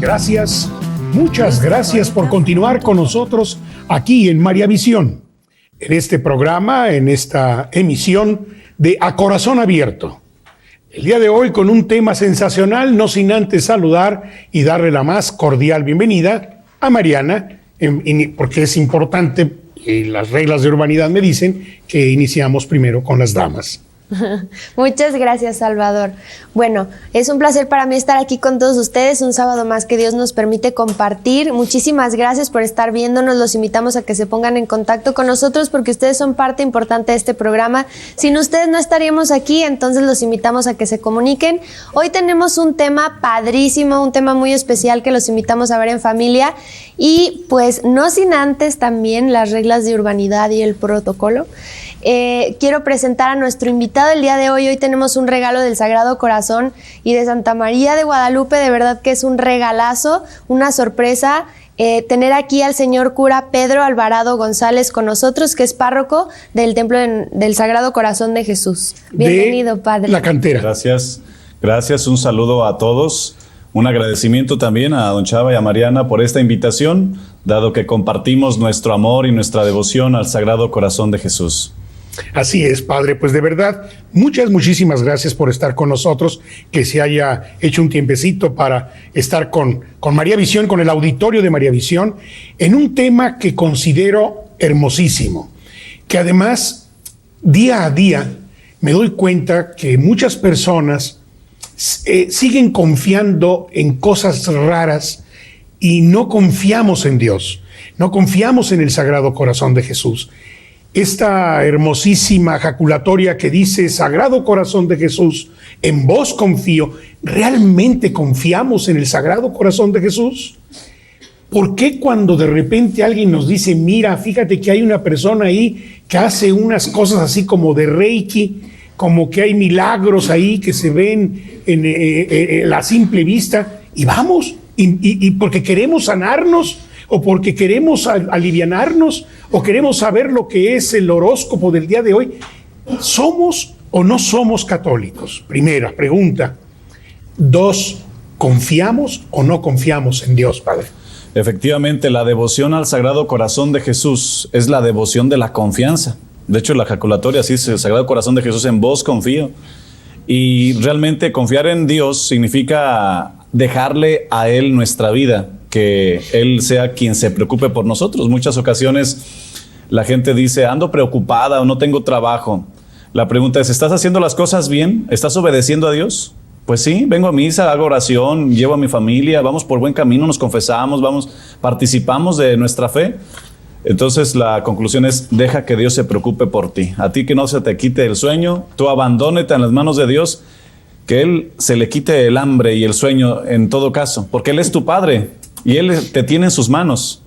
Gracias, muchas gracias por continuar con nosotros aquí en María Visión, en este programa, en esta emisión de A Corazón Abierto. El día de hoy con un tema sensacional, no sin antes saludar y darle la más cordial bienvenida a Mariana, porque es importante, y las reglas de urbanidad me dicen que iniciamos primero con las damas. Muchas gracias, Salvador. Bueno, es un placer para mí estar aquí con todos ustedes, un sábado más que Dios nos permite compartir. Muchísimas gracias por estar viéndonos, los invitamos a que se pongan en contacto con nosotros porque ustedes son parte importante de este programa. Sin ustedes no estaríamos aquí, entonces los invitamos a que se comuniquen. Hoy tenemos un tema padrísimo, un tema muy especial que los invitamos a ver en familia y pues no sin antes también las reglas de urbanidad y el protocolo. Quiero presentar a nuestro invitado el día de hoy. Hoy tenemos un regalo del Sagrado Corazón y de Santa María de Guadalupe. De verdad que es un regalazo, una sorpresa. Tener aquí al señor cura Pedro Alvarado González con nosotros, que es párroco del Templo del Sagrado Corazón de Jesús. Bienvenido, padre. La Cantera. Gracias, un saludo a todos. Un agradecimiento también a don Chava y a Mariana por esta invitación, dado que compartimos nuestro amor y nuestra devoción al Sagrado Corazón de Jesús. Así es, padre, pues de verdad, muchísimas gracias por estar con nosotros, que se haya hecho un tiempecito para estar con María Visión, con el auditorio de María Visión, en un tema que considero hermosísimo, que además, día a día, me doy cuenta que muchas personas siguen confiando en cosas raras y no confiamos en Dios, no confiamos en el Sagrado Corazón de Jesús. Esta hermosísima ejaculatoria que dice: Sagrado Corazón de Jesús, en vos confío. ¿Realmente confiamos en el Sagrado Corazón de Jesús? ¿Por qué cuando de repente alguien nos dice: mira, fíjate que hay una persona ahí que hace unas cosas así como de Reiki, como que hay milagros ahí que se ven en la simple vista, y vamos, y porque queremos sanarnos, o porque queremos alivianarnos, o queremos saber lo que es el horóscopo del día de hoy? ¿Somos o no somos católicos? Primera pregunta. 2, ¿confiamos o no confiamos en Dios, padre? Efectivamente, la devoción al Sagrado Corazón de Jesús es la devoción de la confianza. De hecho, la ejaculatoria así dice: Sagrado Corazón de Jesús, en vos confío. Y realmente confiar en Dios significa dejarle a Él nuestra vida, que Él sea quien se preocupe por nosotros. Muchas ocasiones la gente dice: ando preocupada o no tengo trabajo. La pregunta es: ¿estás haciendo las cosas bien? ¿Estás obedeciendo a Dios? Pues sí, vengo a misa, hago oración, llevo a mi familia, vamos por buen camino, nos confesamos, participamos de nuestra fe. Entonces la conclusión es: deja que Dios se preocupe por ti. A ti que no se te quite el sueño, tú abandónate en las manos de Dios, que Él se le quite el hambre y el sueño en todo caso, porque Él es tu Padre y Él te tiene en sus manos.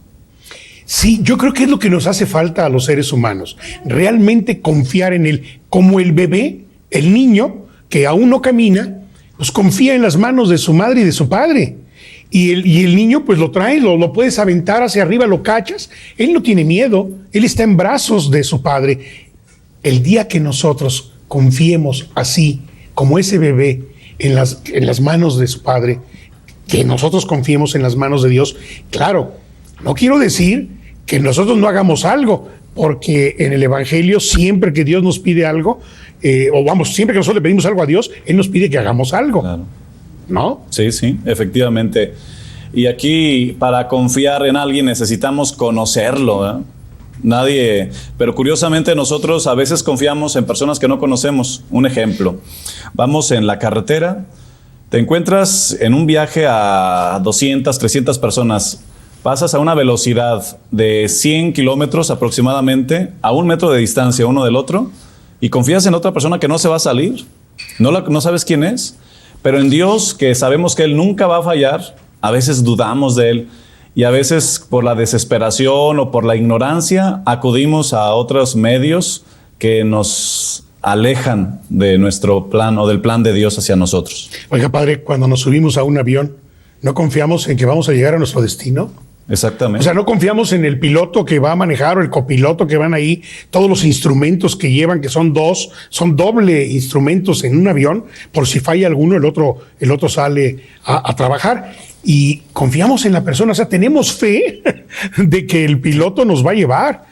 Sí, yo creo que es lo que nos hace falta a los seres humanos, realmente confiar en Él, como el bebé, el niño que aún no camina, pues confía en las manos de su madre y de su padre. Y el niño pues lo trae, lo puedes aventar hacia arriba, lo cachas, él no tiene miedo, él está en brazos de su padre. El día que nosotros confiemos así, como ese bebé, en las manos de su padre, que nosotros confiemos en las manos de Dios, claro, no quiero decir que nosotros no hagamos algo, porque en el Evangelio siempre que Dios nos pide algo, siempre que nosotros le pedimos algo a Dios, Él nos pide que hagamos algo. Claro. ¿No? Sí, efectivamente. Y aquí, para confiar en alguien necesitamos conocerlo, pero curiosamente nosotros a veces confiamos en personas que no conocemos. Un ejemplo: vamos en la carretera, te encuentras en un viaje a 200, 300 personas, pasas a una velocidad de 100 kilómetros aproximadamente, a 1 metro de distancia uno del otro, y confías en otra persona que no se va a salir, no sabes quién es. Pero en Dios, que sabemos que Él nunca va a fallar, a veces dudamos de Él y a veces por la desesperación o por la ignorancia acudimos a otros medios que nos alejan de nuestro plan o del plan de Dios hacia nosotros. Oiga, padre, cuando nos subimos a un avión, ¿no confiamos en que vamos a llegar a nuestro destino? Exactamente. O sea, no confiamos en el piloto que va a manejar o el copiloto que van ahí, todos los instrumentos que llevan, que son doble instrumentos en un avión, por si falla alguno, el otro sale a trabajar. Y confiamos en la persona, o sea, tenemos fe de que el piloto nos va a llevar.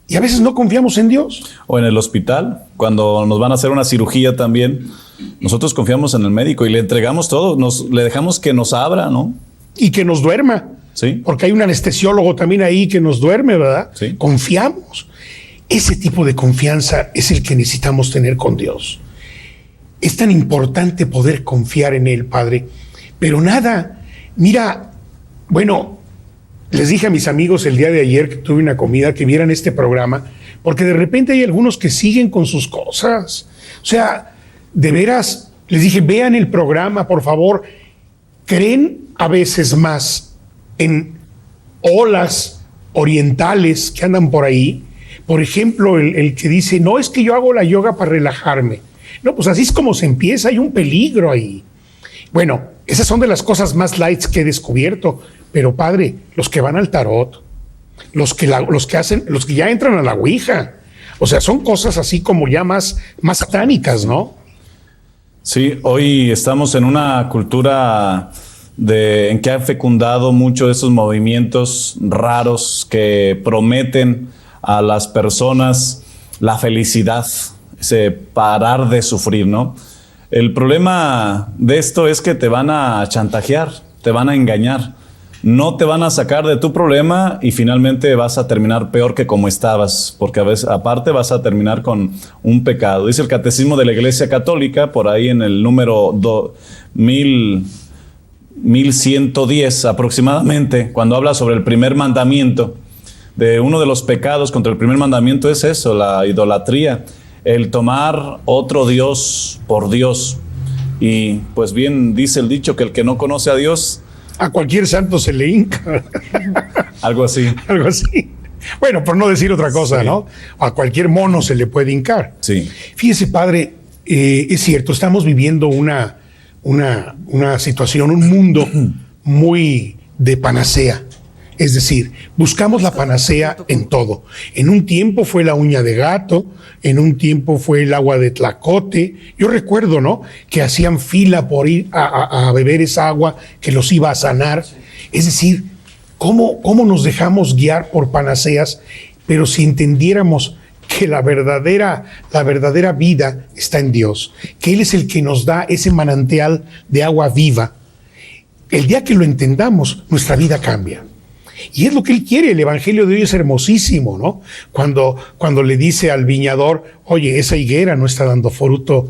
Y a veces no confiamos en Dios. O en el hospital, cuando nos van a hacer una cirugía también, nosotros confiamos en el médico y le entregamos todo, le dejamos que nos abra, ¿no? Y que nos duerma. Sí. Porque hay un anestesiólogo también ahí que nos duerme, ¿verdad? Sí. Confiamos. Ese tipo de confianza es el que necesitamos tener con Dios. Es tan importante poder confiar en Él, Padre. Pero nada, mira, bueno, les dije a mis amigos el día de ayer que tuve una comida que vieran este programa, porque de repente hay algunos que siguen con sus cosas. O sea, de veras, les dije, vean el programa, por favor. Creen a veces más en olas orientales que andan por ahí. Por ejemplo, el que dice, no, es que yo hago la yoga para relajarme. No, pues así es como se empieza, hay un peligro ahí. Bueno, esas son de las cosas más lights que he descubierto. Pero Padre, los que van al tarot, los que ya entran a la Ouija, o sea, son cosas así como ya más satánicas, ¿no? Sí, hoy estamos en una cultura en que ha fecundado mucho de esos movimientos raros que prometen a las personas la felicidad, ese parar de sufrir, ¿no? El problema de esto es que te van a chantajear, te van a engañar, no te van a sacar de tu problema y finalmente vas a terminar peor que como estabas, porque a veces aparte vas a terminar con un pecado. Dice el Catecismo de la Iglesia Católica, por ahí en el número 1110 aproximadamente, cuando habla sobre el primer mandamiento, de uno de los pecados contra el primer mandamiento es eso, la idolatría, el tomar otro Dios por Dios. Y pues bien dice el dicho que el que no conoce a Dios, a cualquier santo se le hinca. algo así. Algo así. Bueno, por no decir otra cosa, sí, ¿no? A cualquier mono se le puede hincar. Sí. Fíjese, Padre, es cierto, estamos viviendo una situación, un mundo muy de panacea. Es decir, buscamos la panacea en todo. En un tiempo fue la uña de gato, en un tiempo fue el agua de tlacote. Yo recuerdo, ¿no?, que hacían fila por ir a beber esa agua que los iba a sanar. Es decir, ¿cómo nos dejamos guiar por panaceas? Pero si entendiéramos que la verdadera vida está en Dios, que Él es el que nos da ese manantial de agua viva, el día que lo entendamos, nuestra vida cambia. Y es lo que Él quiere. El Evangelio de hoy es hermosísimo, ¿no? Cuando le dice al viñador, oye, esa higuera no está dando fruto,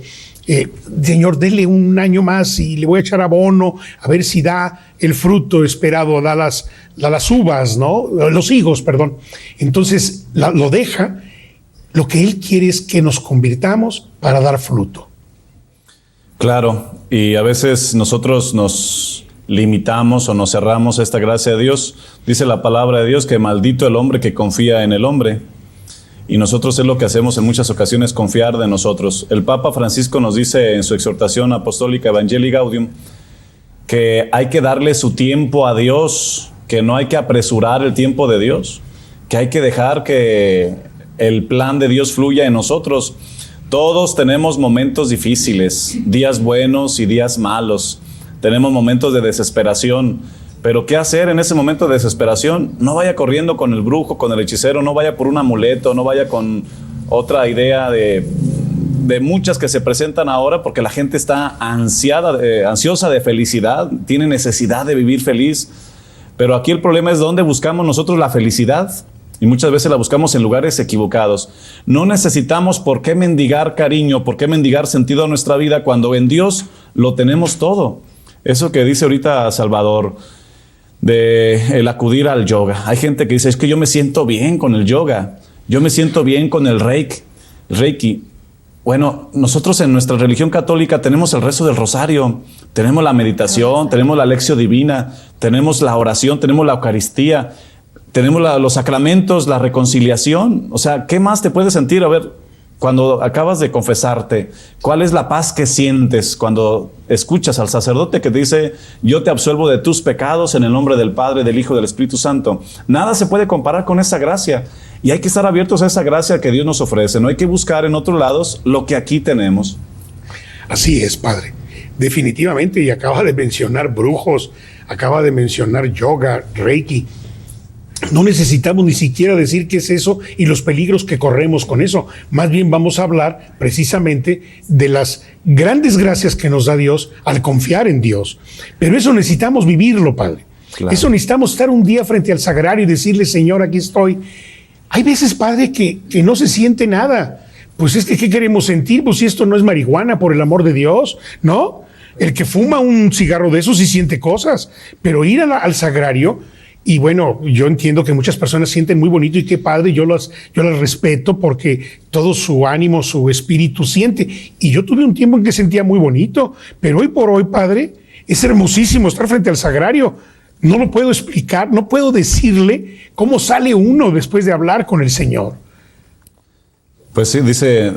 Señor, dele un año más y le voy a echar abono, a ver si da el fruto esperado, da las uvas, ¿no? Los higos, perdón. Entonces lo deja. Lo que Él quiere es que nos convirtamos para dar fruto. Claro, y a veces nosotros nos limitamos o nos cerramos a esta gracia de Dios. Dice la palabra de Dios que maldito el hombre que confía en el hombre. Y nosotros es lo que hacemos en muchas ocasiones, confiar de nosotros. El Papa Francisco nos dice en su exhortación apostólica Evangelii Gaudium que hay que darle su tiempo a Dios, que no hay que apresurar el tiempo de Dios, que hay que dejar que el plan de Dios fluya en nosotros. Todos tenemos momentos difíciles, días buenos y días malos. Tenemos momentos de desesperación, pero ¿qué hacer en ese momento de desesperación? No vaya corriendo con el brujo, con el hechicero, no vaya por un amuleto, no vaya con otra idea de muchas que se presentan ahora, porque la gente está ansiosa de felicidad, tiene necesidad de vivir feliz. Pero aquí el problema es dónde buscamos nosotros la felicidad. Y muchas veces la buscamos en lugares equivocados. No necesitamos por qué mendigar cariño, por qué mendigar sentido a nuestra vida cuando en Dios lo tenemos todo. Eso que dice ahorita Salvador, de el acudir al yoga. Hay gente que dice, es que yo me siento bien con el yoga, yo me siento bien con el Reiki. Bueno, nosotros en nuestra religión católica tenemos el rezo del rosario, tenemos la meditación, tenemos la lección divina, tenemos la oración, tenemos la Eucaristía, tenemos los sacramentos, la reconciliación. O sea, ¿qué más te puedes sentir? A ver, Cuando acabas de confesarte, ¿cuál es la paz que sientes cuando escuchas al sacerdote que te dice: yo te absuelvo de tus pecados en el nombre del Padre, del Hijo y del Espíritu Santo? Nada se puede comparar con esa gracia. Y hay que estar abiertos a esa gracia que Dios nos ofrece. No hay que buscar en otros lados lo que aquí tenemos. Así es, Padre. Definitivamente. Y acaba de mencionar brujos, acaba de mencionar yoga, reiki. No necesitamos ni siquiera decir qué es eso y los peligros que corremos con eso. Más bien vamos a hablar precisamente de las grandes gracias que nos da Dios al confiar en Dios. Pero eso necesitamos vivirlo, Padre. Claro. Eso necesitamos estar un día frente al sagrario y decirle: Señor, aquí estoy. Hay veces, Padre, que no se siente nada. Pues es que, ¿qué queremos sentir? Pues si esto no es marihuana, por el amor de Dios, ¿no? El que fuma un cigarro de esos sí siente cosas. Pero ir al sagrario... Y bueno, yo entiendo que muchas personas sienten muy bonito y qué padre, yo las respeto porque todo su ánimo, su espíritu siente. Y yo tuve un tiempo en que sentía muy bonito, pero hoy por hoy, Padre, es hermosísimo estar frente al sagrario. No lo puedo explicar, no puedo decirle cómo sale uno después de hablar con el Señor. Pues sí,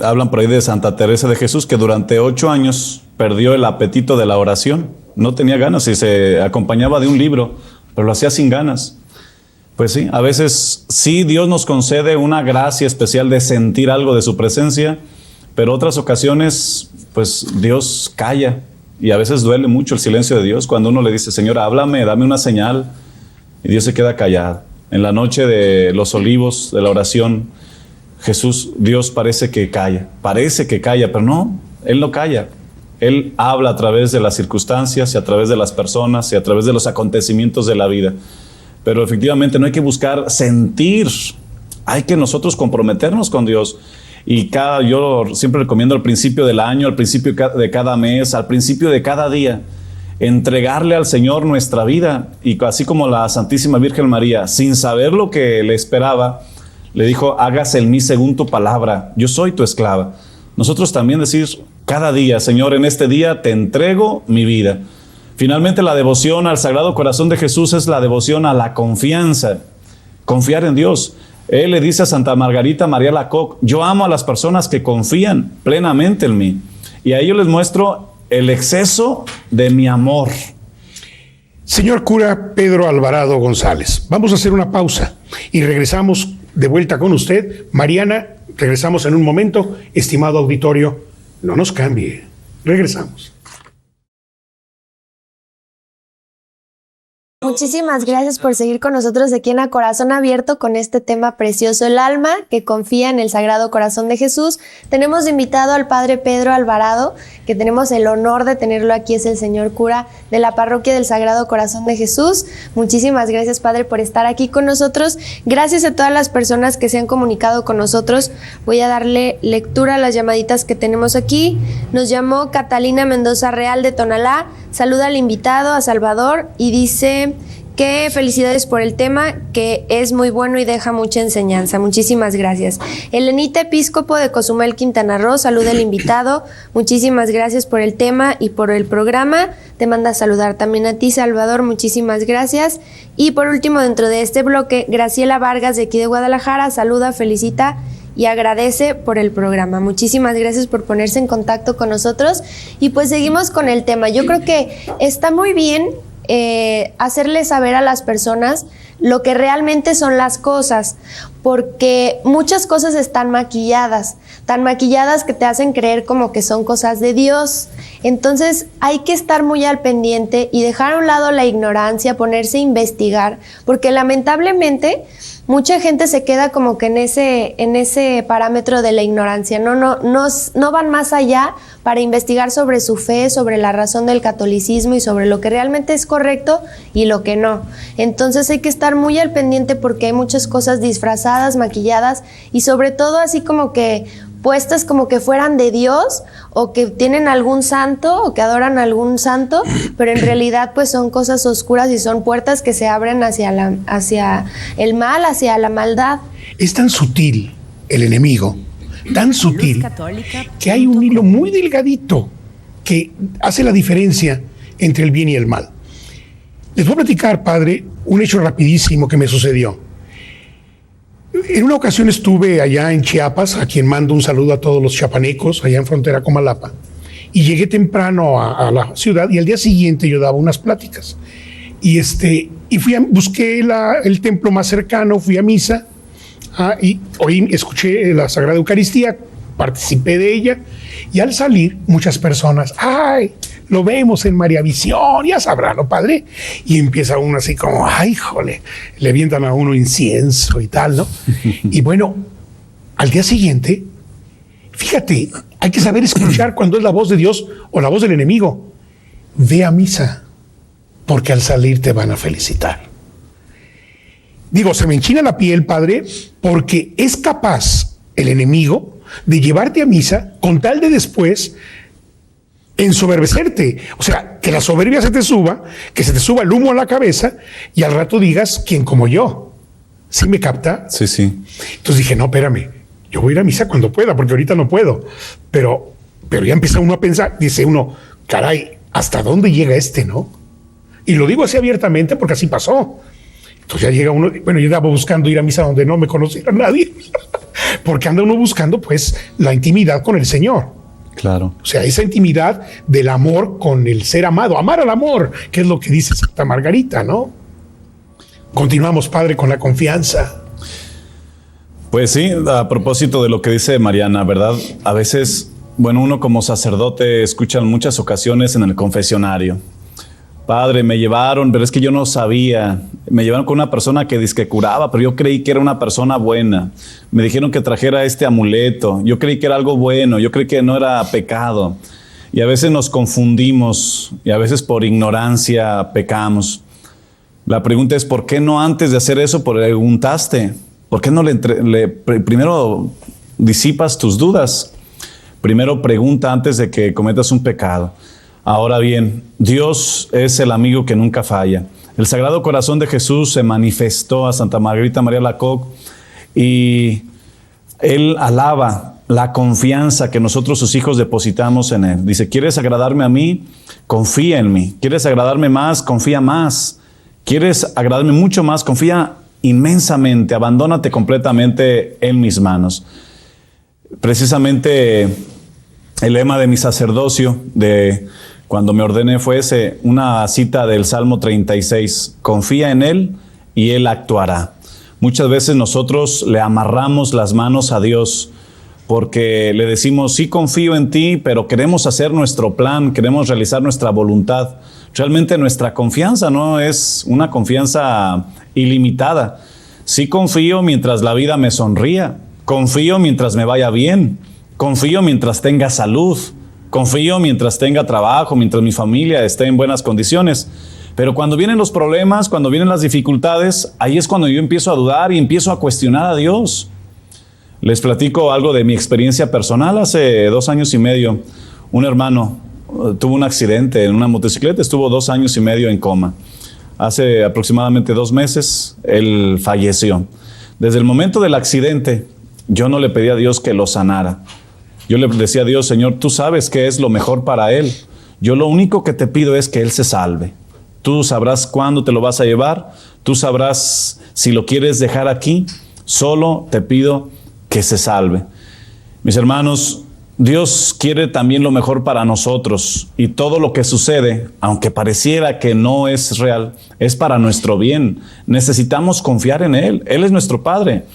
hablan por ahí de Santa Teresa de Jesús, que durante 8 años perdió el apetito de la oración. No tenía ganas y se acompañaba de un libro, pero lo hacía sin ganas. Pues sí, a veces sí Dios nos concede una gracia especial de sentir algo de su presencia, pero otras ocasiones pues Dios calla y a veces duele mucho el silencio de Dios cuando uno le dice: Señor, háblame, dame una señal, y Dios se queda callado. En la noche de los olivos, de la oración, Dios parece que calla, pero no, Él no calla. Él habla a través de las circunstancias y a través de las personas y a través de los acontecimientos de la vida. Pero efectivamente no hay que buscar sentir, hay que nosotros comprometernos con Dios. Y yo siempre recomiendo al principio del año, al principio de cada mes, al principio de cada día, entregarle al Señor nuestra vida. Y así como la Santísima Virgen María, sin saber lo que le esperaba, le dijo: hágase en mí según tu palabra, yo soy tu esclava. Nosotros también decir cada día: Señor, en este día te entrego mi vida. Finalmente, la devoción al Sagrado Corazón de Jesús es la devoción a la confianza, confiar en Dios. Él le dice a Santa Margarita María Lacoque: yo amo a las personas que confían plenamente en mí, y a ellos les muestro el exceso de mi amor. Señor cura Pedro Alvarado González, vamos a hacer una pausa y regresamos de vuelta con usted. Mariana, regresamos en un momento. Estimado auditorio, no nos cambie. Regresamos. Muchísimas gracias por seguir con nosotros aquí en A Corazón Abierto con este tema precioso, el alma que confía en el Sagrado Corazón de Jesús. Tenemos invitado al Padre Pedro Alvarado, que tenemos el honor de tenerlo aquí, es el señor cura de la Parroquia del Sagrado Corazón de Jesús. Muchísimas gracias, Padre, por estar aquí con nosotros. Gracias a todas las personas que se han comunicado con nosotros. Voy a darle lectura a las llamaditas que tenemos aquí. Nos llamó Catalina Mendoza Real de Tonalá. Saluda al invitado, a Salvador, y dice que felicidades por el tema, que es muy bueno y deja mucha enseñanza. Muchísimas gracias. Elenita Episcopo de Cozumel, Quintana Roo, saluda al invitado. Muchísimas gracias por el tema y por el programa. Te manda a saludar también a ti, Salvador. Muchísimas gracias. Y por último, dentro de este bloque, Graciela Vargas de aquí de Guadalajara, saluda, felicita y agradece por el programa. Muchísimas gracias por ponerse en contacto con nosotros. Y pues seguimos con el tema. Yo creo que está muy bien hacerle saber a las personas lo que realmente son las cosas, porque muchas cosas están maquilladas, tan maquilladas que te hacen creer como que son cosas de Dios. Entonces hay que estar muy al pendiente y dejar a un lado la ignorancia, ponerse a investigar, porque lamentablemente mucha gente se queda como que en ese parámetro de la ignorancia, no van más allá para investigar sobre su fe, sobre la razón del catolicismo y sobre lo que realmente es correcto y lo que no. Entonces hay que estar muy al pendiente porque hay muchas cosas disfrazadas, maquilladas y sobre todo así como que puestas como que fueran de Dios o que tienen algún santo o que adoran a algún santo, pero en realidad pues son cosas oscuras y son puertas que se abren hacia el mal, hacia la maldad. Es tan sutil el enemigo, tan sutil, que hay un hilo muy delgadito que hace la diferencia entre el bien y el mal. Les voy a platicar, Padre, un hecho rapidísimo que me sucedió. En una ocasión estuve allá en Chiapas, a quien mando un saludo a todos los chiapanecos, allá en frontera con Malapa, y llegué temprano a la ciudad y al día siguiente yo daba unas pláticas. Y busqué el templo más cercano, fui a misa, y escuché la Sagrada Eucaristía, participé de ella, y al salir muchas personas, ¡ay! Lo vemos en María Visión, ya sabrá, ¿no, padre? Y empieza uno así como, ¡ay, jole! Le avientan a uno incienso y tal, ¿no? Y bueno, al día siguiente, fíjate, hay que saber escuchar cuando es la voz de Dios o la voz del enemigo. Ve a misa, porque al salir te van a felicitar. Digo, se me enchina la piel, padre, porque es capaz el enemigo de llevarte a misa con tal de después ensoberbecerte. O sea, que la soberbia se te suba, que se te suba el humo a la cabeza y al rato digas, ¿quién como yo? ¿Sí me capta? Sí, sí. Entonces dije, no, espérame, yo voy a ir a misa cuando pueda, porque ahorita no puedo. Pero ya empieza uno a pensar, dice uno, caray, ¿hasta dónde llega no? Y lo digo así abiertamente porque así pasó. Entonces ya llega uno, bueno, yo andaba buscando ir a misa donde no me conociera nadie, porque anda uno buscando pues la intimidad con el Señor. Claro. O sea, esa intimidad del amor con el ser amado, amar al amor, que es lo que dice Santa Margarita, ¿no? Continuamos, padre, con la confianza. Pues sí, a propósito de lo que dice Mariana, ¿verdad? A veces, bueno, uno como sacerdote escucha en muchas ocasiones en el confesionario, padre, me llevaron, pero es que yo no sabía. Me llevaron con una persona que dizque curaba, pero yo creí que era una persona buena. Me dijeron que trajera este amuleto. Yo creí que era algo bueno. Yo creí que no era pecado. Y a veces nos confundimos y a veces por ignorancia pecamos. La pregunta es, ¿por qué no antes de hacer eso preguntaste? ¿Por qué no primero disipas tus dudas? Primero pregunta antes de que cometas un pecado. Ahora bien, Dios es el amigo que nunca falla. El Sagrado Corazón de Jesús se manifestó a Santa Margarita María Alacoque y Él alaba la confianza que nosotros sus hijos depositamos en Él. Dice, ¿quieres agradarme a mí? Confía en mí. ¿Quieres agradarme más? Confía más. ¿Quieres agradarme mucho más? Confía inmensamente. Abandónate completamente en mis manos. Precisamente el lema de mi sacerdocio de cuando me ordené fue una cita del Salmo 36. Confía en Él y Él actuará. Muchas veces nosotros le amarramos las manos a Dios porque le decimos, sí confío en ti, pero queremos hacer nuestro plan, queremos realizar nuestra voluntad. Realmente nuestra confianza no es una confianza ilimitada. Sí confío mientras la vida me sonría, confío mientras me vaya bien, confío mientras tenga salud, confío mientras tenga trabajo, mientras mi familia esté en buenas condiciones. Pero cuando vienen los problemas, cuando vienen las dificultades, ahí es cuando yo empiezo a dudar y empiezo a cuestionar a Dios. Les platico algo de mi experiencia personal. Hace 2 años y medio, un hermano tuvo un accidente en una motocicleta, estuvo 2 años y medio en coma. Hace aproximadamente 2 meses, él falleció. Desde el momento del accidente, yo no le pedí a Dios que lo sanara. Yo le decía a Dios, Señor, tú sabes qué es lo mejor para él. Yo lo único que te pido es que él se salve. Tú sabrás cuándo te lo vas a llevar. Tú sabrás si lo quieres dejar aquí. Solo te pido que se salve. Mis hermanos, Dios quiere también lo mejor para nosotros. Y todo lo que sucede, aunque pareciera que no es real, es para nuestro bien. Necesitamos confiar en Él. Él es nuestro Padre.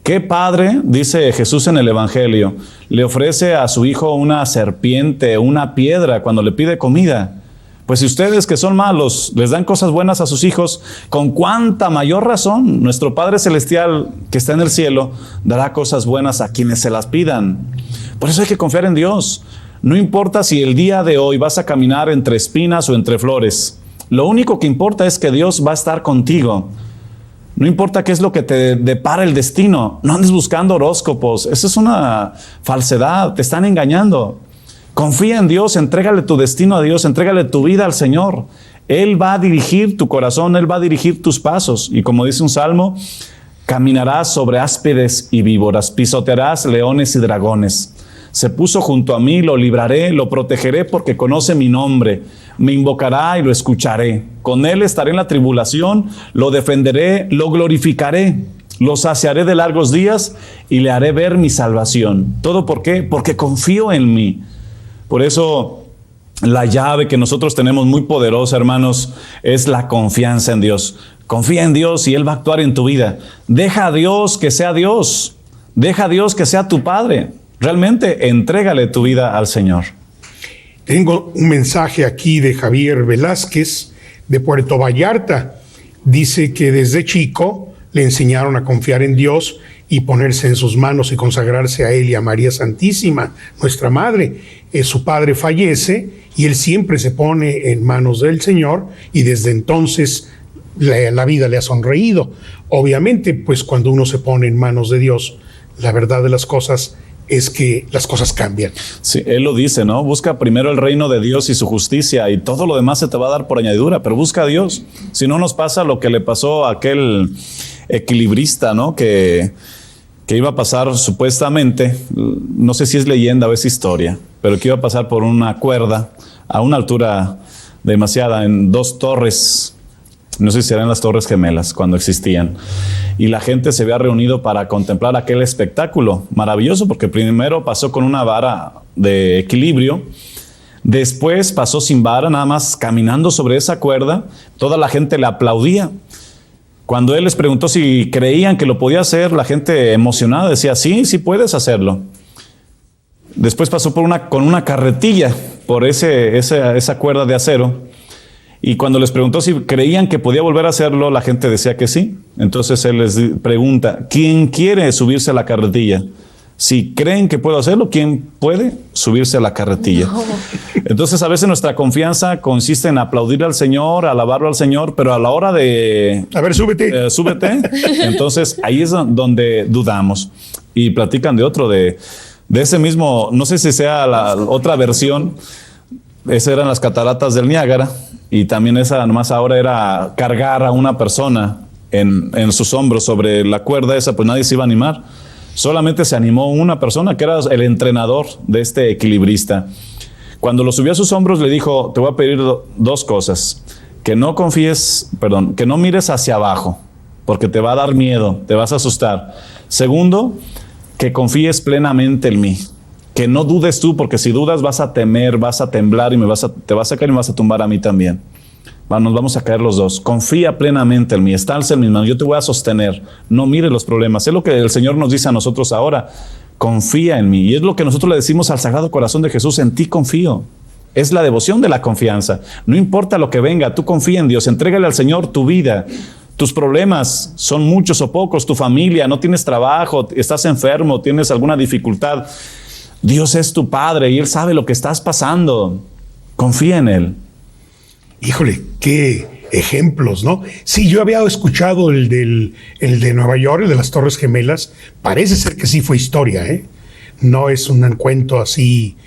¿Qué padre, dice Jesús en el Evangelio, le ofrece a su hijo una serpiente, una piedra cuando le pide comida? Pues si ustedes que son malos les dan cosas buenas a sus hijos, con cuánta mayor razón nuestro Padre Celestial que está en el cielo dará cosas buenas a quienes se las pidan. Por eso hay que confiar en Dios. No importa si el día de hoy vas a caminar entre espinas o entre flores. Lo único que importa es que Dios va a estar contigo. No importa qué es lo que te depara el destino. No andes buscando horóscopos. Eso es una falsedad. Te están engañando. Confía en Dios. Entrégale tu destino a Dios. Entrégale tu vida al Señor. Él va a dirigir tu corazón. Él va a dirigir tus pasos. Y como dice un salmo, caminarás sobre áspides y víboras. Pisotearás leones y dragones. Se puso junto a mí, lo libraré, lo protegeré porque conoce mi nombre. Me invocará y lo escucharé. Con él estaré en la tribulación, lo defenderé, lo glorificaré. Lo saciaré de largos días y le haré ver mi salvación. ¿Todo por qué? Porque confío en mí. Por eso la llave que nosotros tenemos muy poderosa, hermanos, es la confianza en Dios. Confía en Dios y Él va a actuar en tu vida. Deja a Dios que sea Dios. Deja a Dios que sea tu Padre. Realmente entrégale tu vida al Señor. Tengo un mensaje aquí de Javier Velázquez de Puerto Vallarta. Dice que desde chico le enseñaron a confiar en Dios y ponerse en sus manos y consagrarse a Él y a María Santísima, nuestra Madre. Su padre fallece y él siempre se pone en manos del Señor y desde entonces la vida le ha sonreído. Obviamente, pues cuando uno se pone en manos de Dios, la verdad de las cosas es que las cosas cambian. Sí, Él lo dice, ¿no? Busca primero el reino de Dios y su justicia y todo lo demás se te va a dar por añadidura, pero busca a Dios. Si no nos pasa lo que le pasó a aquel equilibrista, ¿no? Que iba a pasar supuestamente, no sé si es leyenda o es historia, pero que iba a pasar por una cuerda a una altura demasiada en 2 torres. No sé si eran las Torres Gemelas cuando existían. Y la gente se había reunido para contemplar aquel espectáculo maravilloso, porque primero pasó con una vara de equilibrio, después pasó sin vara, nada más caminando sobre esa cuerda. Toda la gente le aplaudía. Cuando él les preguntó si creían que lo podía hacer, la gente emocionada decía, sí, sí puedes hacerlo. Después pasó con una carretilla por esa cuerda de acero. Y cuando les preguntó si creían que podía volver a hacerlo, la gente decía que sí. Entonces él les pregunta, ¿quién quiere subirse a la carretilla? Si creen que puedo hacerlo, ¿quién puede subirse a la carretilla? No. Entonces a veces nuestra confianza consiste en aplaudir al Señor, alabarlo al Señor, pero a la hora de... A ver, súbete. Súbete. Entonces ahí es donde dudamos. Y platican de otro, de ese mismo, no sé si sea la otra versión. Esas eran las cataratas del Niágara y también esa nomás ahora era cargar a una persona en sus hombros sobre la cuerda esa, pues nadie se iba a animar. Solamente se animó una persona que era el entrenador de este equilibrista. Cuando lo subió a sus hombros le dijo, te voy a pedir 2 cosas. Que no mires hacia abajo, porque te va a dar miedo, te vas a asustar. Segundo, que confíes plenamente en mí. Que no dudes tú, porque si dudas vas a temer, vas a temblar y te vas a caer y me vas a tumbar a mí también. Nos vamos a caer los dos. Confía plenamente en mí, estalza en mis manos, yo te voy a sostener. No mires los problemas. Es lo que el Señor nos dice a nosotros ahora. Confía en mí. Y es lo que nosotros le decimos al Sagrado Corazón de Jesús, en ti confío. Es la devoción de la confianza. No importa lo que venga, tú confía en Dios. Entrégale al Señor tu vida. Tus problemas son muchos o pocos, tu familia, no tienes trabajo, estás enfermo, tienes alguna dificultad. Dios es tu Padre y Él sabe lo que estás pasando. Confía en Él. Híjole, qué ejemplos, ¿no? Sí, yo había escuchado el de Nueva York, el de las Torres Gemelas. Parece ser que sí fue historia, ¿eh? No es un cuento así,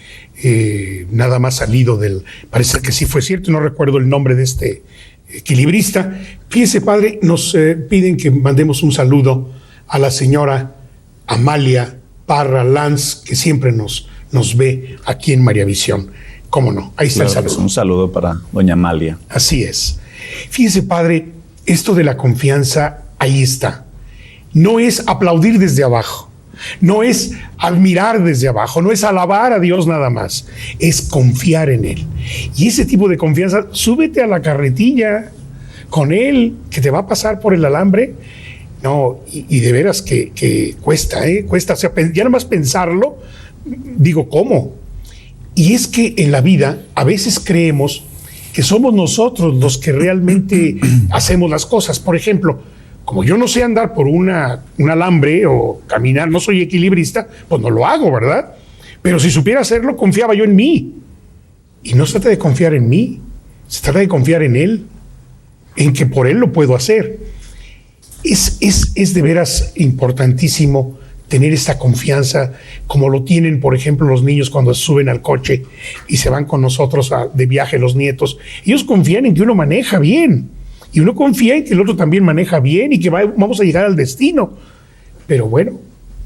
nada más salido del... Parece que sí fue cierto, no recuerdo el nombre de este equilibrista. Fíjese, padre, nos piden que mandemos un saludo a la señora Amalia Parra Lanz, que siempre nos ve aquí en María Visión. ¿Cómo no? Ahí está, claro, el saludo. Un saludo para doña Amalia. Así es. Fíjese, padre, esto de la confianza, ahí está. No es aplaudir desde abajo, no es admirar desde abajo, no es alabar a Dios nada más, es confiar en Él. Y ese tipo de confianza, súbete a la carretilla con Él, que te va a pasar por el alambre. No, y de veras que cuesta, cuesta. O sea, ya nada más pensarlo, digo, ¿cómo? Y es que en la vida a veces creemos que somos nosotros los que realmente hacemos las cosas. Por ejemplo, como yo no sé andar por un alambre o caminar, no soy equilibrista, pues no lo hago, ¿verdad? Pero si supiera hacerlo, confiaba yo en mí. Y no se trata de confiar en mí, se trata de confiar en Él, en que por Él lo puedo hacer. Es de veras importantísimo tener esta confianza, como lo tienen, por ejemplo, los niños cuando suben al coche y se van con nosotros de viaje, los nietos. Ellos confían en que uno maneja bien, y uno confía en que el otro también maneja bien y que vamos a llegar al destino. Pero bueno,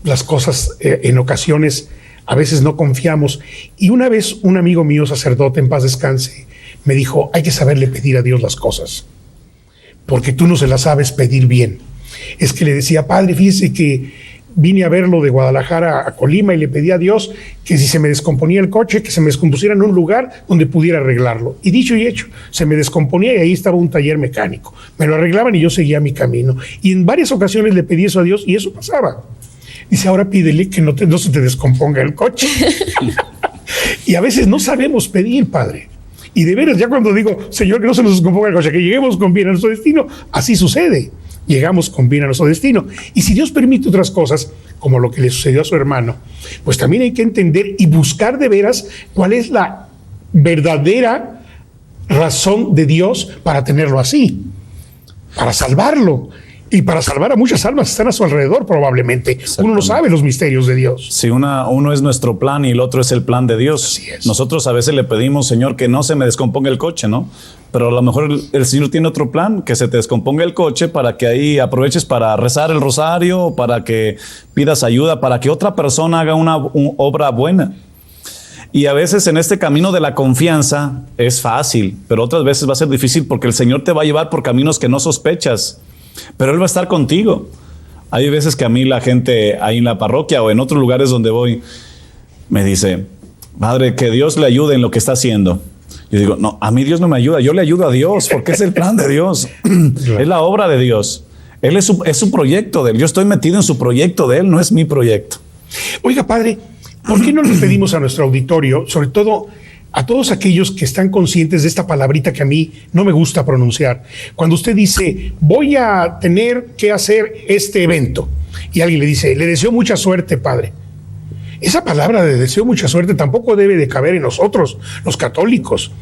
las cosas en ocasiones a veces no confiamos. Y una vez un amigo mío, sacerdote, en paz descanse, me dijo, hay que saberle pedir a Dios las cosas, porque tú no se las sabes pedir bien. es que le decía, padre, fíjese que vine a verlo de Guadalajara a Colima y le pedí a Dios que si se me descomponía el coche, que se me descompusiera en un lugar donde pudiera arreglarlo. Y dicho y hecho, se me descomponía y ahí estaba un taller mecánico. Me lo arreglaban y yo seguía mi camino. Y en varias ocasiones le pedí eso a Dios y eso pasaba. Dice, ahora pídele que no se te descomponga el coche. Y a veces no sabemos pedir, padre. Y de veras, ya cuando digo, Señor, que no se nos descomponga el coche, que lleguemos con bien a nuestro destino, así sucede. Llegamos con bien a nuestro destino. Y si Dios permite otras cosas, como lo que le sucedió a su hermano, pues también hay que entender y buscar de veras cuál es la verdadera razón de Dios para tenerlo así, para salvarlo. Y para salvar a muchas almas que están a su alrededor, probablemente. Uno no sabe los misterios de Dios. Sí, uno es nuestro plan y el otro es el plan de Dios. Así es. Nosotros a veces le pedimos, Señor, que no se me descomponga el coche, ¿no? Pero a lo mejor el Señor tiene otro plan, que se te descomponga el coche para que ahí aproveches para rezar el rosario, para que pidas ayuda, para que otra persona haga una obra buena. Y a veces en este camino de la confianza es fácil, pero otras veces va a ser difícil porque el Señor te va a llevar por caminos que no sospechas. Pero Él va a estar contigo. Hay veces que a mí la gente ahí en la parroquia o en otros lugares donde voy me dice, padre, que Dios le ayude en lo que está haciendo. Yo digo, no, a mí Dios no me ayuda, yo le ayudo a Dios porque es el plan de Dios. Es la obra de Dios. Él es su proyecto de Él. Yo estoy metido en su proyecto de Él, no es mi proyecto. Oiga, padre, ¿por qué no le pedimos a nuestro auditorio, sobre todo a todos aquellos que están conscientes de esta palabrita que a mí no me gusta pronunciar? Cuando usted dice, voy a tener que hacer este evento, y alguien le dice, le deseo mucha suerte, padre. Esa palabra de deseo mucha suerte tampoco debe de caber en nosotros, los católicos.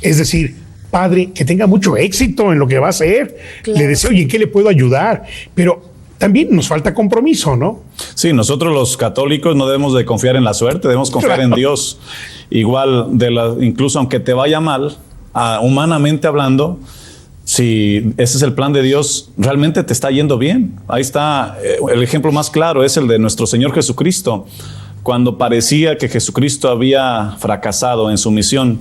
Es decir, padre, que tenga mucho éxito en lo que va a hacer. Claro. Le deseo, ¿y en qué le puedo ayudar? Pero también nos falta compromiso, ¿no? Sí, nosotros los católicos no debemos de confiar en la suerte, debemos confiar en Dios. Igual, incluso aunque te vaya mal, humanamente hablando, si ese es el plan de Dios, realmente te está yendo bien. Ahí está, el ejemplo más claro es el de nuestro Señor Jesucristo. Cuando parecía que Jesucristo había fracasado en su misión,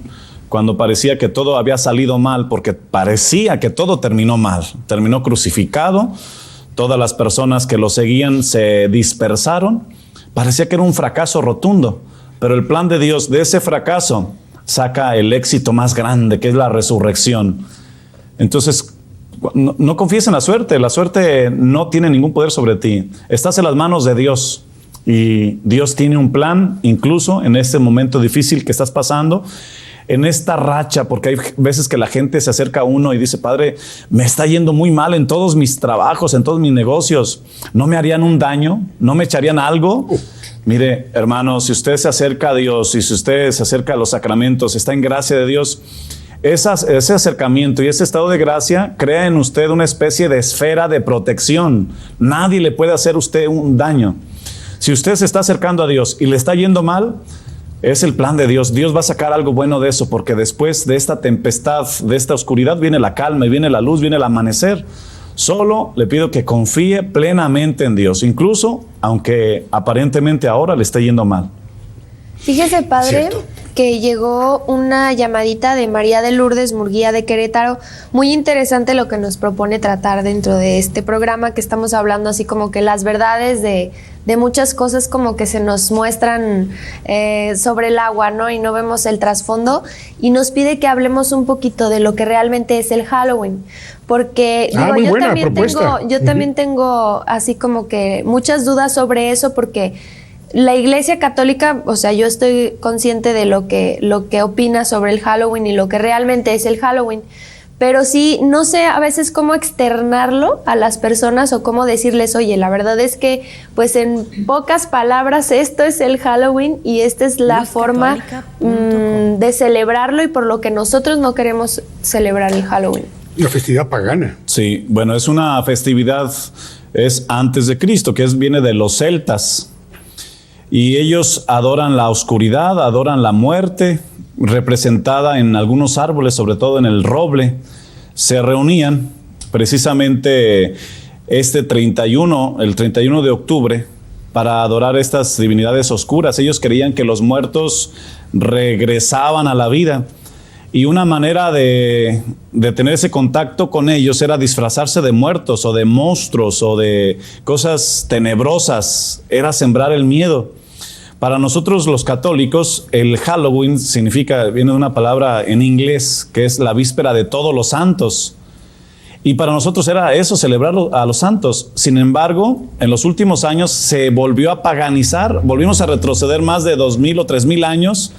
cuando parecía que todo había salido mal, porque parecía que todo terminó mal, terminó crucificado, todas las personas que lo seguían se dispersaron, parecía que era un fracaso rotundo, pero el plan de Dios de ese fracaso saca el éxito más grande, que es la resurrección. Entonces, no confíes en la suerte no tiene ningún poder sobre ti, estás en las manos de Dios. Y Dios tiene un plan, incluso en este momento difícil que estás pasando, en esta racha, porque hay veces que la gente se acerca a uno y dice, padre, me está yendo muy mal en todos mis trabajos, en todos mis negocios. ¿No me harían un daño? ¿No me echarían algo? Mire, hermano, si usted se acerca a Dios y si usted se acerca a los sacramentos, está en gracia de Dios, ese acercamiento y ese estado de gracia crea en usted una especie de esfera de protección. Nadie le puede hacer a usted un daño. Si usted se está acercando a Dios y le está yendo mal, es el plan de Dios. Dios va a sacar algo bueno de eso, porque después de esta tempestad, de esta oscuridad, viene la calma y viene la luz, viene el amanecer. Solo le pido que confíe plenamente en Dios, incluso aunque aparentemente ahora le esté yendo mal. Fíjese, padre, ¿cierto? Que llegó una llamadita de María de Lourdes Murguía de Querétaro. Muy interesante lo que nos propone tratar dentro de este programa, que estamos hablando así como que las verdades de muchas cosas como que se nos muestran sobre el agua, ¿no? Y no vemos el trasfondo. Y nos pide que hablemos un poquito de lo que realmente es el Halloween. Porque yo también tengo así como que muchas dudas sobre eso, porque la Iglesia Católica, o sea, yo estoy consciente de lo que opina sobre el Halloween y lo que realmente es el Halloween, pero sí, no sé a veces cómo externarlo a las personas o cómo decirles, oye, la verdad es que, pues en pocas palabras, esto es el Halloween y esta es la forma de celebrarlo y por lo que nosotros no queremos celebrar el Halloween. La festividad pagana. Sí, bueno, es una festividad, es antes de Cristo, viene de los celtas. Y ellos adoran la oscuridad, adoran la muerte, representada en algunos árboles, sobre todo en el roble. Se reunían precisamente el 31 de octubre, para adorar estas divinidades oscuras. Ellos creían que los muertos regresaban a la vida. Y una manera de tener ese contacto con ellos era disfrazarse de muertos o de monstruos o de cosas tenebrosas, era sembrar el miedo. Para nosotros los católicos, el Halloween viene de una palabra en inglés que es la víspera de todos los santos. Y para nosotros era eso, celebrar a los santos. Sin embargo, en los últimos años se volvió a paganizar, volvimos a retroceder más de 2,000 o 3,000 años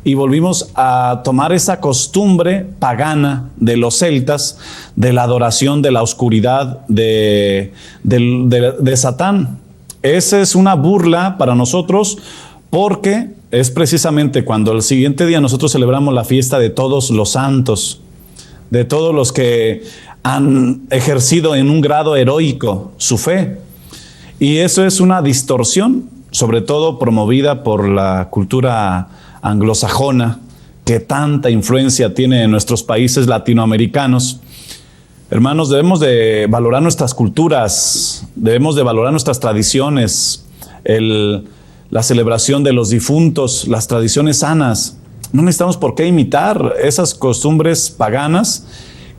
y volvimos a tomar esa costumbre pagana de los celtas, de la adoración de la oscuridad de Satán. Esa es una burla para nosotros porque es precisamente cuando el siguiente día nosotros celebramos la fiesta de todos los santos, de todos los que han ejercido en un grado heroico su fe. Y eso es una distorsión, sobre todo promovida por la cultura anglosajona, que tanta influencia tiene en nuestros países latinoamericanos. Hermanos, debemos de valorar nuestras culturas, debemos de valorar nuestras tradiciones, la celebración de los difuntos, las tradiciones sanas. No necesitamos por qué imitar esas costumbres paganas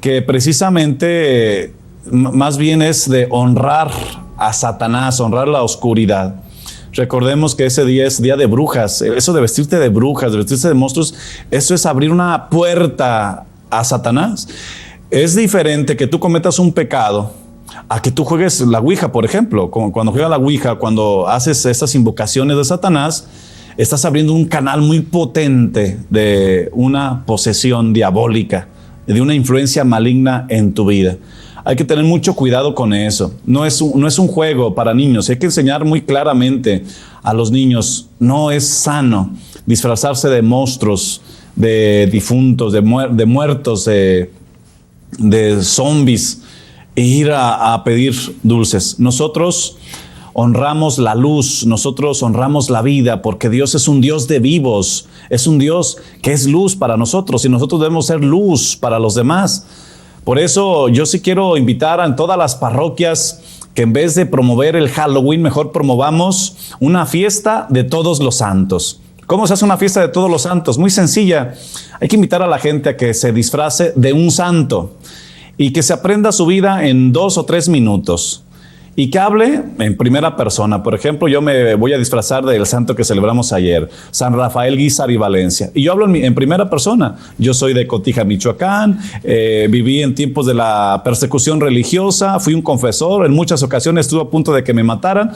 que precisamente más bien es de honrar a Satanás, honrar la oscuridad. Recordemos que ese día es día de brujas. Eso de vestirte de brujas, de vestirse de monstruos, eso es abrir una puerta a Satanás. Es diferente que tú cometas un pecado a que tú juegues la Ouija, por ejemplo. Como cuando juegas la Ouija, cuando haces esas invocaciones de Satanás, estás abriendo un canal muy potente de una posesión diabólica, de una influencia maligna en tu vida. Hay que tener mucho cuidado con eso. No es un juego para niños. Hay que enseñar muy claramente a los niños. No es sano disfrazarse de monstruos, de difuntos, de muertos, de zombies e ir a pedir dulces. Nosotros honramos la luz, nosotros honramos la vida, porque Dios es un Dios de vivos, es un Dios que es luz para nosotros y nosotros debemos ser luz para los demás. Por eso yo sí quiero invitar a todas las parroquias que en vez de promover el Halloween, mejor promovamos una fiesta de todos los santos. ¿Cómo se hace una fiesta de todos los santos? Muy sencilla. Hay que invitar a la gente a que se disfrace de un santo y que se aprenda su vida en 2 o 3 minutos. Y que hable en primera persona. Por ejemplo, yo me voy a disfrazar del santo que celebramos ayer, San Rafael Guízar y Valencia. Y yo hablo en primera persona. Yo soy de Cotija, Michoacán, viví en tiempos de la persecución religiosa, fui un confesor, en muchas ocasiones estuve a punto de que me mataran.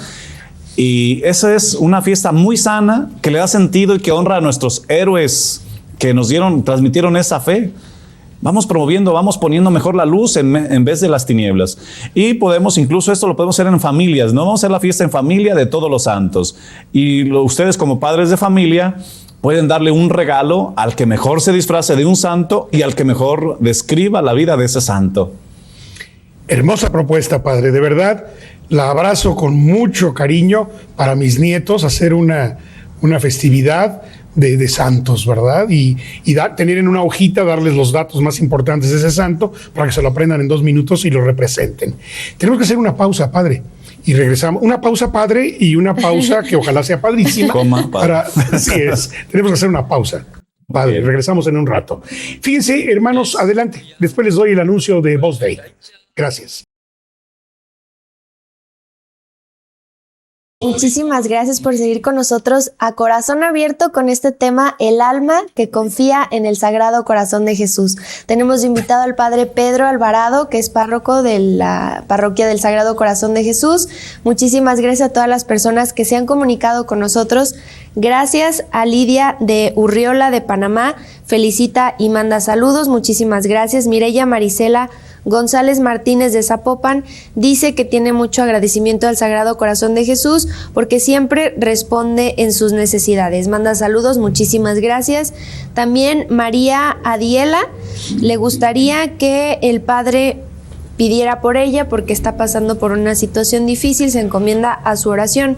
Y esa es una fiesta muy sana, que le da sentido y que honra a nuestros héroes que nos transmitieron esa fe. Vamos promoviendo, vamos poniendo mejor la luz en vez de las tinieblas. Y incluso esto lo podemos hacer en familias, ¿no? Vamos a hacer la fiesta en familia de todos los santos. Y ustedes como padres de familia pueden darle un regalo al que mejor se disfrace de un santo y al que mejor describa la vida de ese santo. Hermosa propuesta, padre. De verdad, la abrazo con mucho cariño para mis nietos, hacer una festividad de santos, ¿verdad? Y tener en una hojita, darles los datos más importantes de ese santo para que se lo aprendan en 2 minutos y lo representen. Tenemos que hacer una pausa, padre. Y regresamos. Una pausa, padre, y una pausa que ojalá sea padrísima. Coma, padre. Así es. Tenemos que hacer una pausa. Padre, regresamos en un rato. Fíjense, hermanos, adelante. Después les doy el anuncio de Voz Day. Gracias. Muchísimas gracias por seguir con nosotros a corazón abierto con este tema, el alma que confía en el Sagrado Corazón de Jesús. Tenemos invitado al Padre Pedro Alvarado, que es párroco de la Parroquia del Sagrado Corazón de Jesús. Muchísimas gracias a todas las personas que se han comunicado con nosotros. Gracias a Lidia de Urriola de Panamá, felicita y manda saludos. Muchísimas gracias. Mireya Marisela González Martínez de Zapopan dice que tiene mucho agradecimiento al Sagrado Corazón de Jesús porque siempre responde en sus necesidades. Manda saludos, muchísimas gracias. También María Adiela le gustaría que el Padre pidiera por ella porque está pasando por una situación difícil, se encomienda a su oración.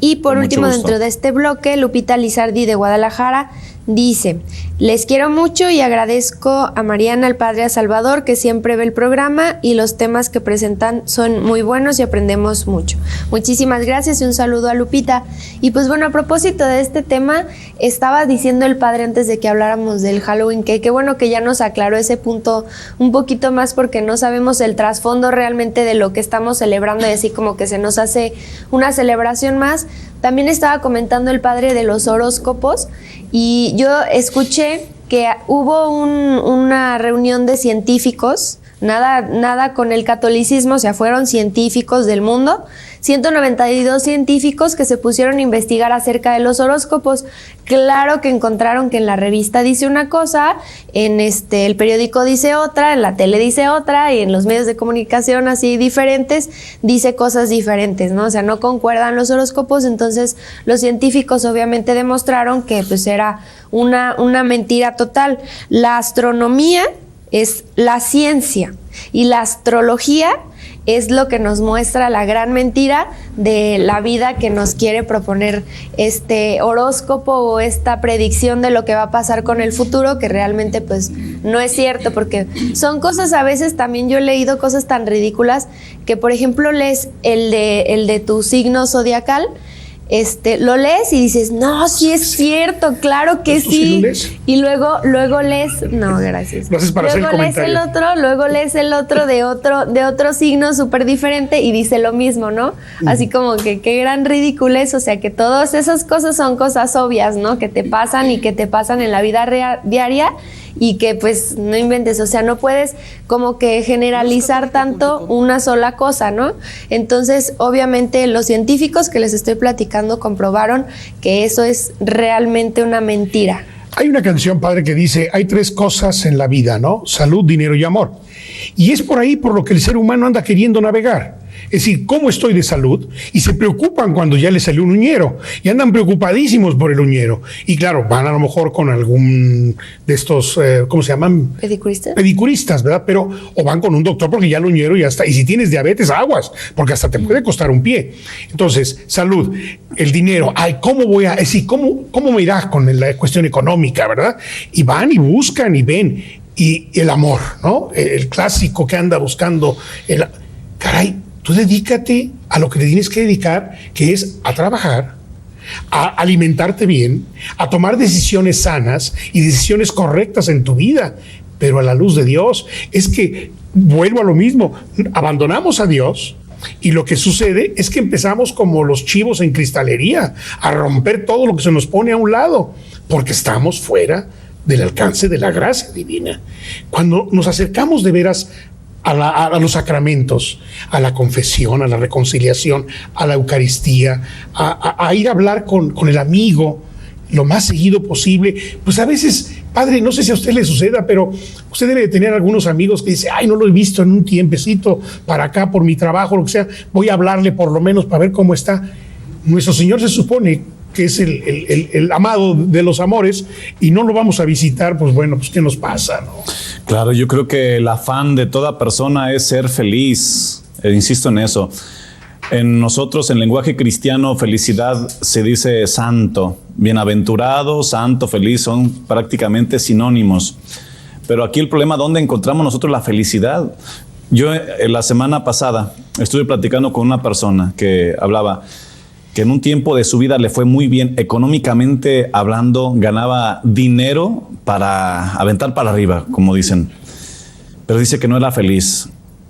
Y por Con último, mucho gusto. dentro de este bloque, Lupita Lizardi de Guadalajara dice: les quiero mucho y agradezco a Mariana, al padre, a Salvador, que siempre ve el programa y los temas que presentan son muy buenos y aprendemos mucho. Muchísimas gracias y un saludo a Lupita. Y pues bueno, a propósito de este tema, estaba diciendo el padre antes de que habláramos del Halloween, que qué bueno que ya nos aclaró ese punto un poquito más, porque no sabemos el trasfondo realmente de lo que estamos celebrando y así como que se nos hace una celebración más. También estaba comentando el padre de los horóscopos y yo escuché que hubo una reunión de científicos, nada con el catolicismo, o sea, fueron científicos del mundo, 192 científicos que se pusieron a investigar acerca de los horóscopos. Claro que encontraron que en la revista dice una cosa, en el periódico dice otra, en la tele dice otra y en los medios de comunicación así diferentes dice cosas diferentes, ¿no? O sea, no concuerdan los horóscopos. Entonces los científicos obviamente demostraron que pues era una mentira total. La astronomía es la ciencia y la astrología es lo que nos muestra la gran mentira de la vida que nos quiere proponer este horóscopo o esta predicción de lo que va a pasar con el futuro, que realmente pues no es cierto, porque son cosas, a veces también yo he leído cosas tan ridículas que, por ejemplo, lees el de tu signo zodiacal, lo lees y dices, no, sí es cierto, claro que sí. Y luego lees, no, gracias. Lo haces para hacer el comentario. Luego lees el otro de otro signo súper diferente y dice lo mismo, ¿no? Así como que qué gran ridiculez, o sea, que todas esas cosas son cosas obvias, ¿no? Que te pasan y que te pasan en la vida diaria y que pues no inventes, o sea, no puedes como que generalizar tanto una sola cosa, ¿no? Entonces, obviamente los científicos que les estoy platicando comprobaron que eso es realmente una mentira. Hay una canción, padre, que dice, hay 3 cosas en la vida, ¿no? Salud, dinero y amor. Y es por ahí por lo que el ser humano anda queriendo navegar. Es decir, ¿cómo estoy de salud? Y se preocupan cuando ya les salió un uñero. Y andan preocupadísimos por el uñero. Y claro, van a lo mejor con algún de estos, ¿cómo se llaman? ¿Pedicuristas? Pedicuristas, ¿verdad? Pero, o van con un doctor porque ya el uñero ya está. Y si tienes diabetes, aguas, porque hasta te puede costar un pie. Entonces, salud, el dinero. Ay, ¿cómo voy a, es decir, cómo me irá con la cuestión económica, verdad? Y van y buscan y ven. Y el amor, ¿no? El clásico que anda buscando. Caray, tú dedícate a lo que te tienes que dedicar, que es a trabajar, a alimentarte bien, a tomar decisiones sanas y decisiones correctas en tu vida, pero a la luz de Dios. Es que, vuelvo a lo mismo, abandonamos a Dios y lo que sucede es que empezamos como los chivos en cristalería, a romper todo lo que se nos pone a un lado, porque estamos fuera del alcance de la gracia divina. Cuando nos acercamos de veras a los sacramentos, a la confesión, a la reconciliación, a la Eucaristía, a ir a hablar con el amigo lo más seguido posible, pues a veces, padre, no sé si a usted le suceda, pero usted debe de tener algunos amigos que dicen, ay, no lo he visto en un tiempecito para acá por mi trabajo, lo que sea, voy a hablarle por lo menos para ver cómo está. Nuestro Señor se supone que es el amado de los amores, y no lo vamos a visitar, pues bueno, pues ¿qué nos pasa, no? Claro, yo creo que el afán de toda persona es ser feliz. Insisto en eso. En nosotros, en lenguaje cristiano, felicidad se dice santo. Bienaventurado, santo, feliz, son prácticamente sinónimos. Pero aquí el problema, ¿dónde encontramos nosotros la felicidad? Yo la semana pasada estuve platicando con una persona que hablaba que en un tiempo de su vida le fue muy bien, económicamente hablando, ganaba dinero para aventar para arriba, como dicen. Pero dice que no era feliz.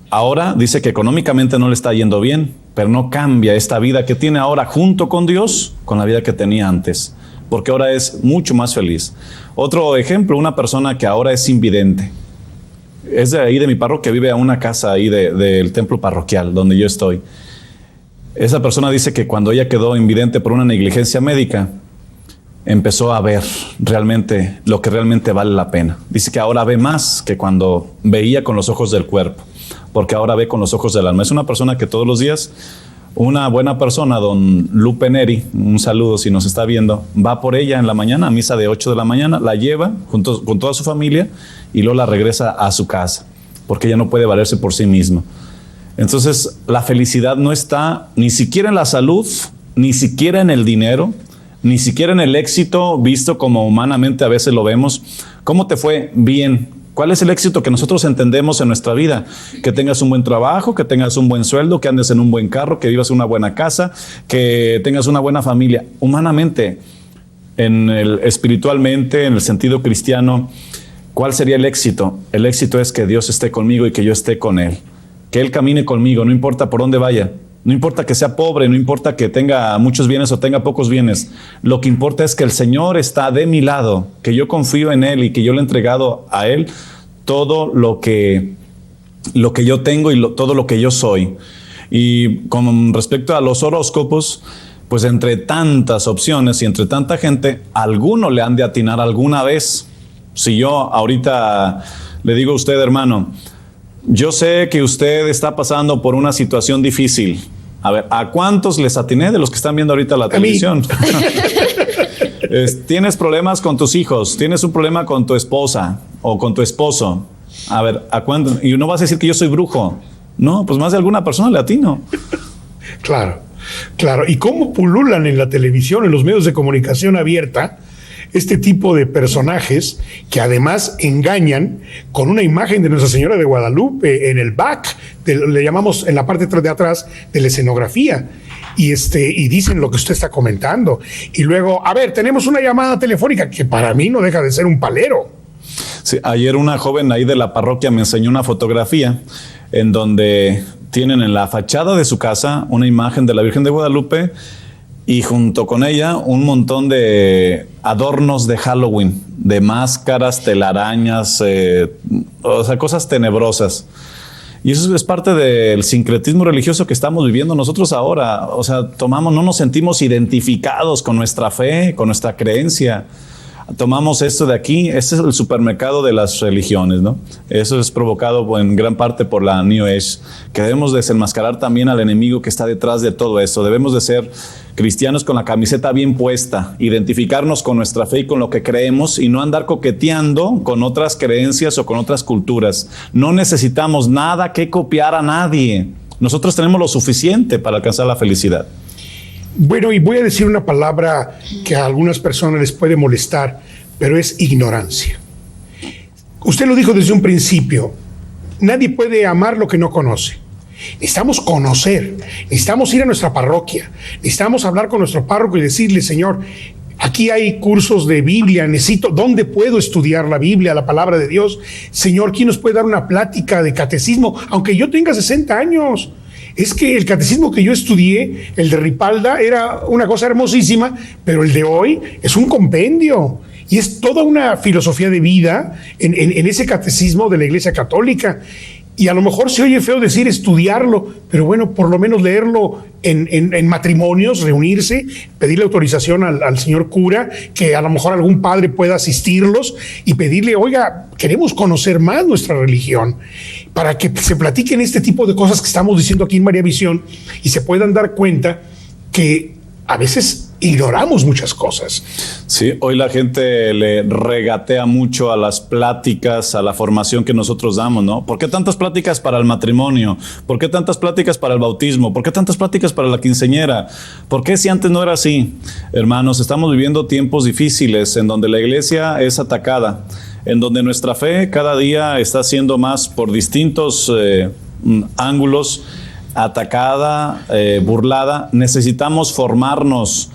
Ahora dice que económicamente no le está yendo bien, pero no cambia esta vida que tiene ahora junto con Dios con la vida que tenía antes, porque ahora es mucho más feliz. Otro ejemplo, una persona que ahora es invidente. Es de ahí de mi parroquia, vive a una casa ahí del templo parroquial donde yo estoy. Esa persona dice que cuando ella quedó invidente por una negligencia médica, empezó a ver realmente lo que realmente vale la pena. Dice que ahora ve más que cuando veía con los ojos del cuerpo, porque ahora ve con los ojos del alma. Es una persona que todos los días, una buena persona, don Lupe Neri, un saludo si nos está viendo, va por ella en la mañana, a misa de 8 de la mañana, la lleva junto con toda su familia y luego la regresa a su casa, porque ella no puede valerse por sí misma. Entonces, la felicidad no está ni siquiera en la salud ni siquiera en el dinero, ni siquiera en el éxito visto como humanamente a veces lo vemos. ¿Cómo te fue? Bien. ¿Cuál es el éxito que nosotros entendemos en nuestra vida? Que tengas un buen trabajo, que tengas un buen sueldo, que andes en un buen carro, que vivas en una buena casa, que tengas una buena familia. Humanamente, espiritualmente, en el sentido cristiano, ¿cuál sería el éxito? El éxito es que Dios esté conmigo y que yo esté con Él. Que Él camine conmigo, no importa por dónde vaya. No importa que sea pobre, no importa que tenga muchos bienes o tenga pocos bienes. Lo que importa es que el Señor está de mi lado, que yo confío en Él y que yo le he entregado a Él todo lo que yo tengo y todo lo que yo soy. Y con respecto a los horóscopos, pues entre tantas opciones y entre tanta gente, alguno le han de atinar alguna vez. Si yo ahorita le digo a usted, hermano, yo sé que usted está pasando por una situación difícil. A ver, ¿a cuántos les atiné de los que están viendo ahorita la televisión? Tienes problemas con tus hijos, tienes un problema con tu esposa o con tu esposo. A ver, ¿a cuántos? Y no vas a decir que yo soy brujo. No, pues más de alguna persona le atino. Claro, claro. ¿Y cómo pululan en la televisión, en los medios de comunicación abierta, este tipo de personajes que además engañan con una imagen de Nuestra Señora de Guadalupe en el back, le llamamos en la parte de atrás de la escenografía, y dicen lo que usted está comentando? Y luego, a ver, tenemos una llamada telefónica que para mí no deja de ser un palero. Sí, ayer una joven ahí de la parroquia me enseñó una fotografía en donde tienen en la fachada de su casa una imagen de la Virgen de Guadalupe y junto con ella un montón de adornos de Halloween, de máscaras, telarañas, o sea, cosas tenebrosas. Y eso es parte del sincretismo religioso que estamos viviendo nosotros ahora. O sea, no nos sentimos identificados con nuestra fe, con nuestra creencia. Tomamos esto de aquí, este es el supermercado de las religiones, ¿no? Eso es provocado en gran parte por la New Age, que debemos desenmascarar también al enemigo que está detrás de todo esto. Debemos de ser cristianos con la camiseta bien puesta, identificarnos con nuestra fe y con lo que creemos y no andar coqueteando con otras creencias o con otras culturas. No necesitamos nada que copiar a nadie. Nosotros tenemos lo suficiente para alcanzar la felicidad. Bueno, y voy a decir una palabra que a algunas personas les puede molestar, pero es ignorancia. Usted lo dijo desde un principio, nadie puede amar lo que no conoce. Necesitamos conocer, necesitamos ir a nuestra parroquia, necesitamos hablar con nuestro párroco y decirle, Señor, aquí hay cursos de Biblia, ¿dónde puedo estudiar la Biblia, la palabra de Dios? Señor, ¿quién nos puede dar una plática de catecismo? Aunque yo tenga 60 años. Es que el catecismo que yo estudié, el de Ripalda, era una cosa hermosísima, pero el de hoy es un compendio. Y es toda una filosofía de vida en ese catecismo de la Iglesia Católica. Y a lo mejor se oye feo decir estudiarlo, pero bueno, por lo menos leerlo en matrimonios, reunirse, pedirle autorización al señor cura, que a lo mejor algún padre pueda asistirlos y pedirle, oiga, queremos conocer más nuestra religión, para que se platiquen este tipo de cosas que estamos diciendo aquí en María Visión y se puedan dar cuenta que a veces ignoramos muchas cosas. Sí, hoy la gente le regatea mucho a las pláticas, a la formación que nosotros damos, ¿no? ¿Por qué tantas pláticas para el matrimonio? ¿Por qué tantas pláticas para el bautismo? ¿Por qué tantas pláticas para la quinceañera? ¿Por qué si antes no era así? Hermanos, estamos viviendo tiempos difíciles en donde la iglesia es atacada, en donde nuestra fe cada día está siendo más por distintos ángulos atacada, burlada. Necesitamos formarnos.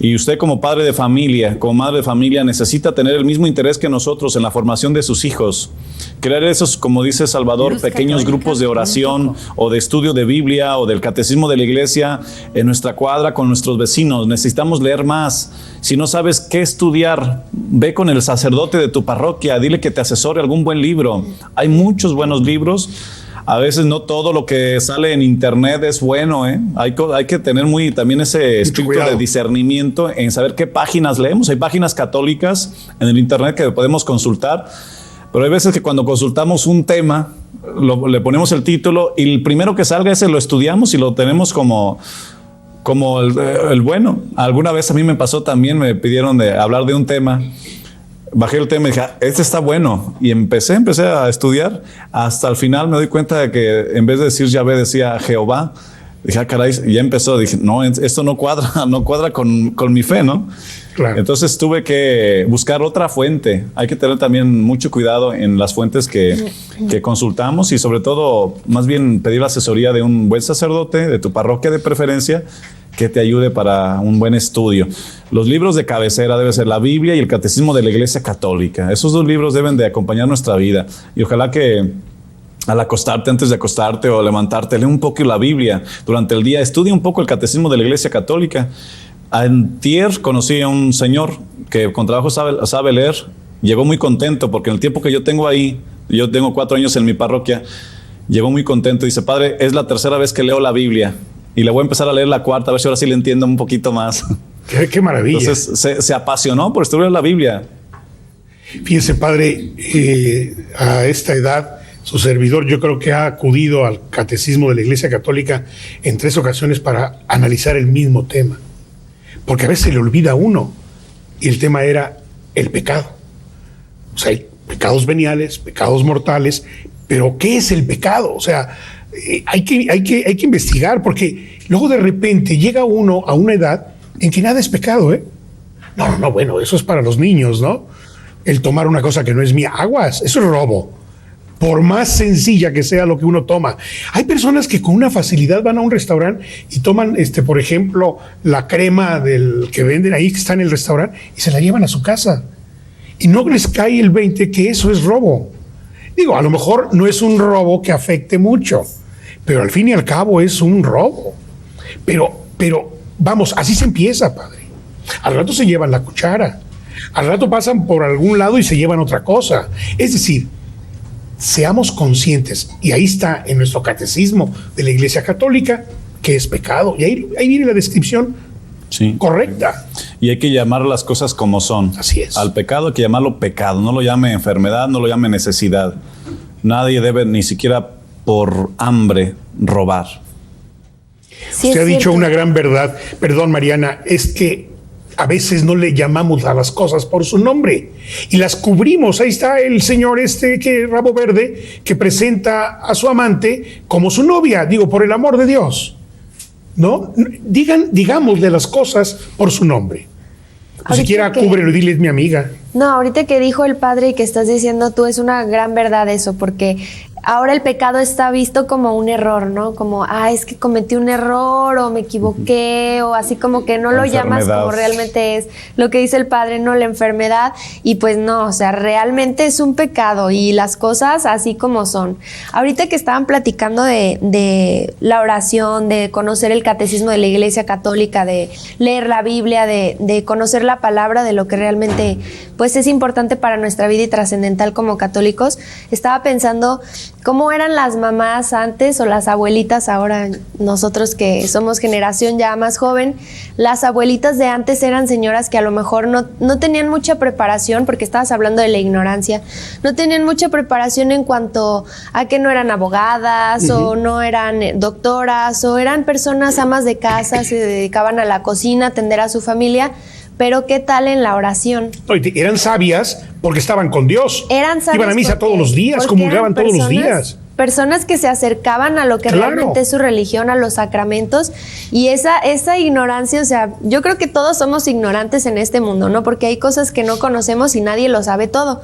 Y usted como padre de familia, como madre de familia, necesita tener el mismo interés que nosotros en la formación de sus hijos. Crear esos, como dice Salvador, pequeños grupos de oración o de estudio de Biblia o del catecismo de la iglesia en nuestra cuadra con nuestros vecinos. Necesitamos leer más. Si no sabes qué estudiar, ve con el sacerdote de tu parroquia, dile que te asesore algún buen libro. Hay muchos buenos libros. A veces no todo lo que sale en internet es bueno, ¿eh? Hay que tener también ese espíritu de discernimiento en saber qué páginas leemos. Hay páginas católicas en el internet que podemos consultar, pero hay veces que cuando consultamos un tema, le ponemos el título y el primero que salga ese lo estudiamos y lo tenemos como el bueno. Alguna vez a mí me pasó también, me pidieron de hablar de un tema. Bajé el tema y dije, este está bueno. Y empecé a estudiar. Hasta el final me doy cuenta de que en vez de decir Yahvé decía Jehová. Dije, caray, y ya empezó. Dije, no, esto no cuadra con mi fe, ¿no? Claro. Entonces tuve que buscar otra fuente. Hay que tener también mucho cuidado en las fuentes que consultamos y sobre todo, más bien pedir la asesoría de un buen sacerdote, de tu parroquia de preferencia, que te ayude para un buen estudio. Los libros de cabecera deben ser la Biblia y el Catecismo de la Iglesia Católica. Esos dos libros deben de acompañar nuestra vida. Y ojalá que al acostarte, antes de acostarte o levantarte, lee un poco la Biblia durante el día. Estudia un poco el Catecismo de la Iglesia Católica. Antier conocí a un señor que con trabajo sabe leer. Llegó muy contento porque en el tiempo que yo tengo ahí, yo tengo 4 años en mi parroquia, llegó muy contento. Dice, padre, es la tercera vez que leo la Biblia y le voy a empezar a leer la cuarta, a ver si ahora sí le entiendo un poquito más. Qué maravilla. Entonces se apasionó por estudiar la Biblia. Fíjese, padre, a esta edad, su servidor yo creo que ha acudido al Catecismo de la Iglesia Católica en 3 ocasiones para analizar el mismo tema. Porque a veces se le olvida a uno. Y el tema era el pecado. O sea, hay pecados veniales, pecados mortales. Pero ¿qué es el pecado? O sea, hay que investigar, porque luego de repente llega uno a una edad en que nada es pecado, ¿eh? No, bueno, eso es para los niños, ¿no? El tomar una cosa que no es mía. Aguas, eso es robo. Por más sencilla que sea lo que uno toma. Hay personas que con una facilidad van a un restaurante y toman, por ejemplo, la crema del que venden ahí, que está en el restaurante, y se la llevan a su casa. Y no les cae el 20 que eso es robo. Digo, a lo mejor no es un robo que afecte mucho, pero al fin y al cabo es un robo. Pero vamos, así se empieza, padre. Al rato se llevan la cuchara. Al rato pasan por algún lado y se llevan otra cosa. Es decir, seamos conscientes, y ahí está en nuestro catecismo de la Iglesia Católica, que es pecado. Y ahí viene la descripción correcta. Y hay que llamar las cosas como son. Así es. Al pecado hay que llamarlo pecado. No lo llame enfermedad, no lo llame necesidad. Nadie debe ni siquiera por hambre robar. Sí, usted ha dicho cierto. una gran verdad. Perdón, Mariana, es que a veces no le llamamos a las cosas por su nombre y las cubrimos. Ahí está el señor que rabo verde, que presenta a su amante como su novia. Digo, por el amor de Dios, ¿no? Digámosle las cosas por su nombre. Ni siquiera cúbrelo y dile, es mi amiga. No, ahorita que dijo el padre y que estás diciendo tú, es una gran verdad eso, porque ahora el pecado está visto como un error, ¿no? Como, es que cometí un error o me equivoqué o así como que no lo llamas como realmente es. Lo que dice el padre, no, la enfermedad. Y pues no, o sea, realmente es un pecado y las cosas así como son. Ahorita que estaban platicando de la oración, de conocer el catecismo de la Iglesia Católica, de leer la Biblia, de conocer la palabra, de lo que realmente pues es importante para nuestra vida y trascendental como católicos, estaba pensando cómo eran las mamás antes o las abuelitas ahora, nosotros que somos generación ya más joven. Las abuelitas de antes eran señoras que a lo mejor no tenían mucha preparación, porque estabas hablando de la ignorancia, no tenían mucha preparación en cuanto a que no eran abogadas o no eran doctoras o eran personas amas de casa, se dedicaban a la cocina, a atender a su familia. Pero ¿qué tal en la oración? Eran sabias porque estaban con Dios. Eran sabias. Iban a misa todos los días, comulgaban todos los días. Personas que se acercaban a lo que realmente es su religión, a los sacramentos. Y esa ignorancia, o sea, yo creo que todos somos ignorantes en este mundo, ¿no? Porque hay cosas que no conocemos y nadie lo sabe todo.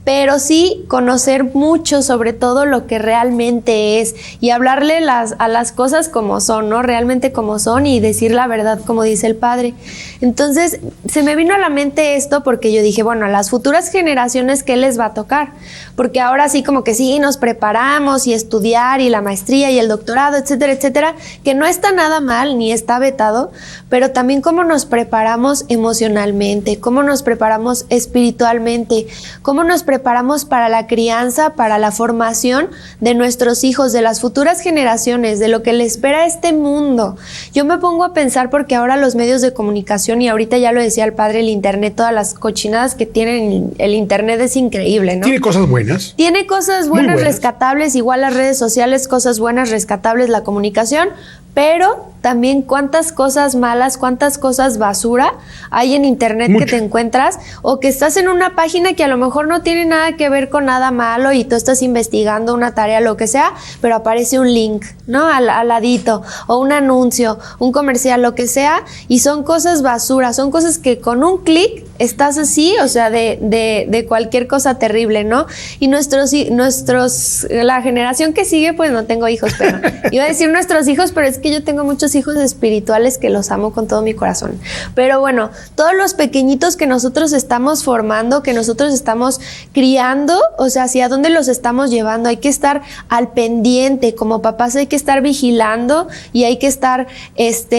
Pero sí conocer mucho sobre todo lo que realmente es y hablarle a las cosas como son, ¿no? Realmente como son y decir la verdad como dice el padre. Entonces se me vino a la mente esto porque yo dije, bueno, a las futuras generaciones, ¿qué les va a tocar? Porque ahora sí como que sí nos preparamos y estudiar y la maestría y el doctorado, etcétera, etcétera, que no está nada mal ni está vetado, pero también cómo nos preparamos emocionalmente, cómo nos preparamos espiritualmente, cómo nos preparamos para la crianza, para la formación de nuestros hijos, de las futuras generaciones, de lo que le espera a este mundo. Yo me pongo a pensar porque ahora los medios de comunicación, y ahorita ya lo decía el padre, el internet, todas las cochinadas que tienen el internet es increíble, ¿no? Tiene cosas buenas. Tiene cosas buenas, rescatables, igual las redes sociales, cosas buenas, rescatables, la comunicación, pero también cuántas cosas malas, cuántas cosas basura hay en internet que te encuentras, o que estás en una página que a lo mejor no tiene nada que ver con nada malo y tú estás investigando una tarea, lo que sea, pero aparece un link, ¿no? Al ladito, o un anuncio, un comercial, lo que sea, y son cosas basura, son cosas que con un clic estás así, o sea, de cualquier cosa terrible, ¿no? Y la generación que sigue, pues no tengo hijos, pero iba a decir nuestros hijos, pero es que yo tengo muchos hijos espirituales que los amo con todo mi corazón. Pero bueno, todos los pequeñitos que nosotros estamos formando, que nosotros estamos criando, o sea, hacia dónde los estamos llevando, hay que estar al pendiente, como papás hay que estar vigilando y hay que estar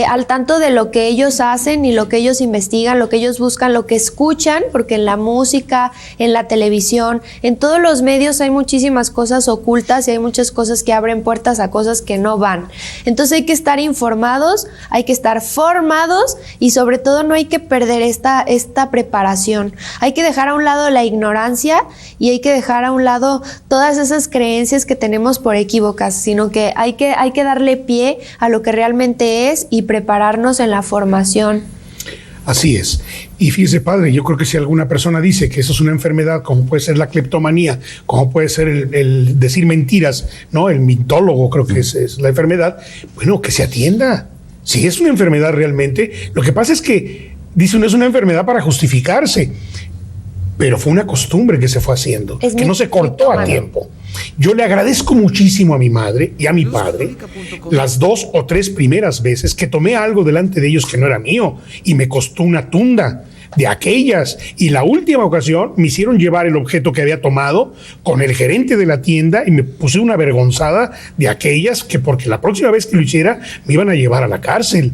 al tanto de lo que ellos hacen y lo que ellos investigan, lo que ellos buscan, lo que escuchan, porque en la música, en la televisión, en todos los medios hay muchísimas cosas ocultas y hay muchas cosas que abren puertas a cosas que no van. Entonces hay que estar informados, hay que estar formados y sobre todo no hay que perder esta preparación. Hay que dejar a un lado la ignorancia y hay que dejar a un lado todas esas creencias que tenemos por equívocas, sino que hay que darle pie a lo que realmente es y prepararnos en la formación. Así es. Y fíjese, padre, yo creo que si alguna persona dice que eso es una enfermedad, como puede ser la cleptomanía, como puede ser el decir mentiras, ¿no? El mitólogo creo que es la enfermedad, bueno, que se atienda. Si es una enfermedad realmente, lo que pasa es que, dice uno, es una enfermedad para justificarse, pero fue una costumbre que se fue haciendo, que no se cortó a tiempo. Yo le agradezco muchísimo a mi madre y a mi padre las 2 o 3 primeras veces que tomé algo delante de ellos que no era mío y me costó una tunda de aquellas. Y la última ocasión me hicieron llevar el objeto que había tomado con el gerente de la tienda y me puse una avergonzada de aquellas que, porque la próxima vez que lo hiciera me iban a llevar a la cárcel.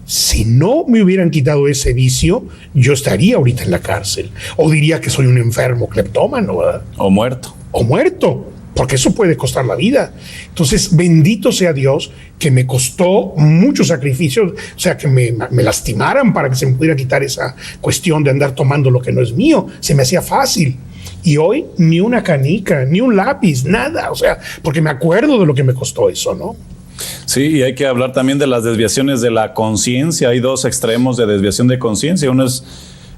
Si no me hubieran quitado ese vicio, yo estaría ahorita en la cárcel. O diría que soy un enfermo cleptómano, ¿verdad? O muerto. O muerto, porque eso puede costar la vida. Entonces, bendito sea Dios que me costó mucho sacrificio, o sea, que me lastimaran para que se me pudiera quitar esa cuestión de andar tomando lo que no es mío. Se me hacía fácil. Y hoy ni una canica, ni un lápiz, nada. O sea, porque me acuerdo de lo que me costó eso, ¿no? Sí, y hay que hablar también de las desviaciones de la conciencia. Hay 2 extremos de desviación de conciencia. Uno es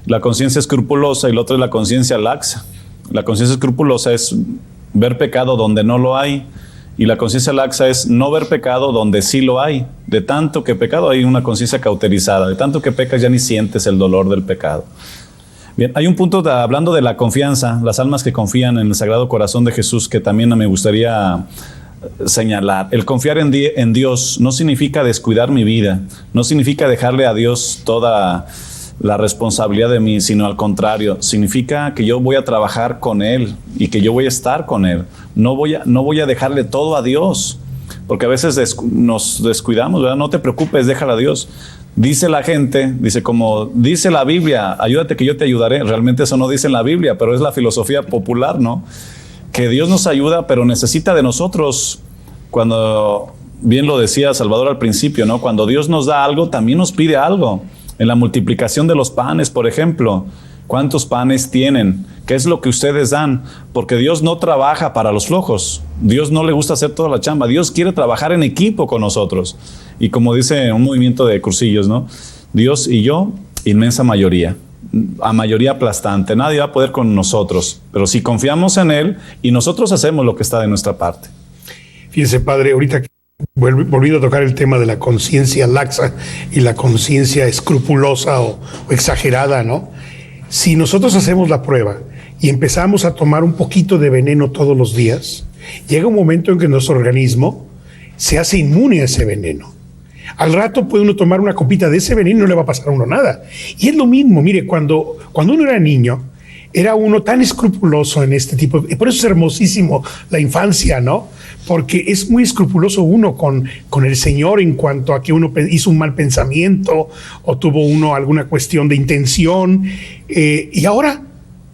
la conciencia escrupulosa y el otro es la conciencia laxa. La conciencia escrupulosa es ver pecado donde no lo hay, y la conciencia laxa es no ver pecado donde sí lo hay. De tanto que pecado hay una conciencia cauterizada, de tanto que pecas ya ni sientes el dolor del pecado. Bien, hay un punto hablando de la confianza, las almas que confían en el Sagrado Corazón de Jesús, que también me gustaría señalar. El confiar en Dios no significa descuidar mi vida, no significa dejarle a Dios toda la responsabilidad de mí, sino al contrario, significa que yo voy a trabajar con Él y que yo voy a estar con Él. No voy a dejarle todo a Dios, porque a veces nos descuidamos, ¿verdad? No te preocupes, déjala a Dios. Dice la gente, como dice la Biblia, ayúdate que yo te ayudaré. Realmente eso no dice en la Biblia, pero es la filosofía popular, ¿no? Que Dios nos ayuda, pero necesita de nosotros. Cuando, bien lo decía Salvador al principio, ¿no? Cuando Dios nos da algo, también nos pide algo. En la multiplicación de los panes, por ejemplo, ¿cuántos panes tienen? ¿Qué es lo que ustedes dan? Porque Dios no trabaja para los flojos. Dios no le gusta hacer toda la chamba. Dios quiere trabajar en equipo con nosotros. Y como dice un movimiento de cursillos, ¿no? Dios y yo, inmensa mayoría. A mayoría aplastante. Nadie va a poder con nosotros. Pero si confiamos en Él y nosotros hacemos lo que está de nuestra parte. Fíjese, padre, ahorita volviendo a tocar el tema de la conciencia laxa y la conciencia escrupulosa o exagerada, ¿no? Si nosotros hacemos la prueba y empezamos a tomar un poquito de veneno todos los días, llega un momento en que nuestro organismo se hace inmune a ese veneno. Al rato puede uno tomar una copita de ese veneno y no le va a pasar a uno nada. Y es lo mismo, mire, cuando uno era niño, era uno tan escrupuloso en este tipo, y por eso es hermosísimo la infancia, ¿no? Porque es muy escrupuloso uno con el Señor en cuanto a que uno hizo un mal pensamiento o tuvo uno alguna cuestión de intención. Y ahora,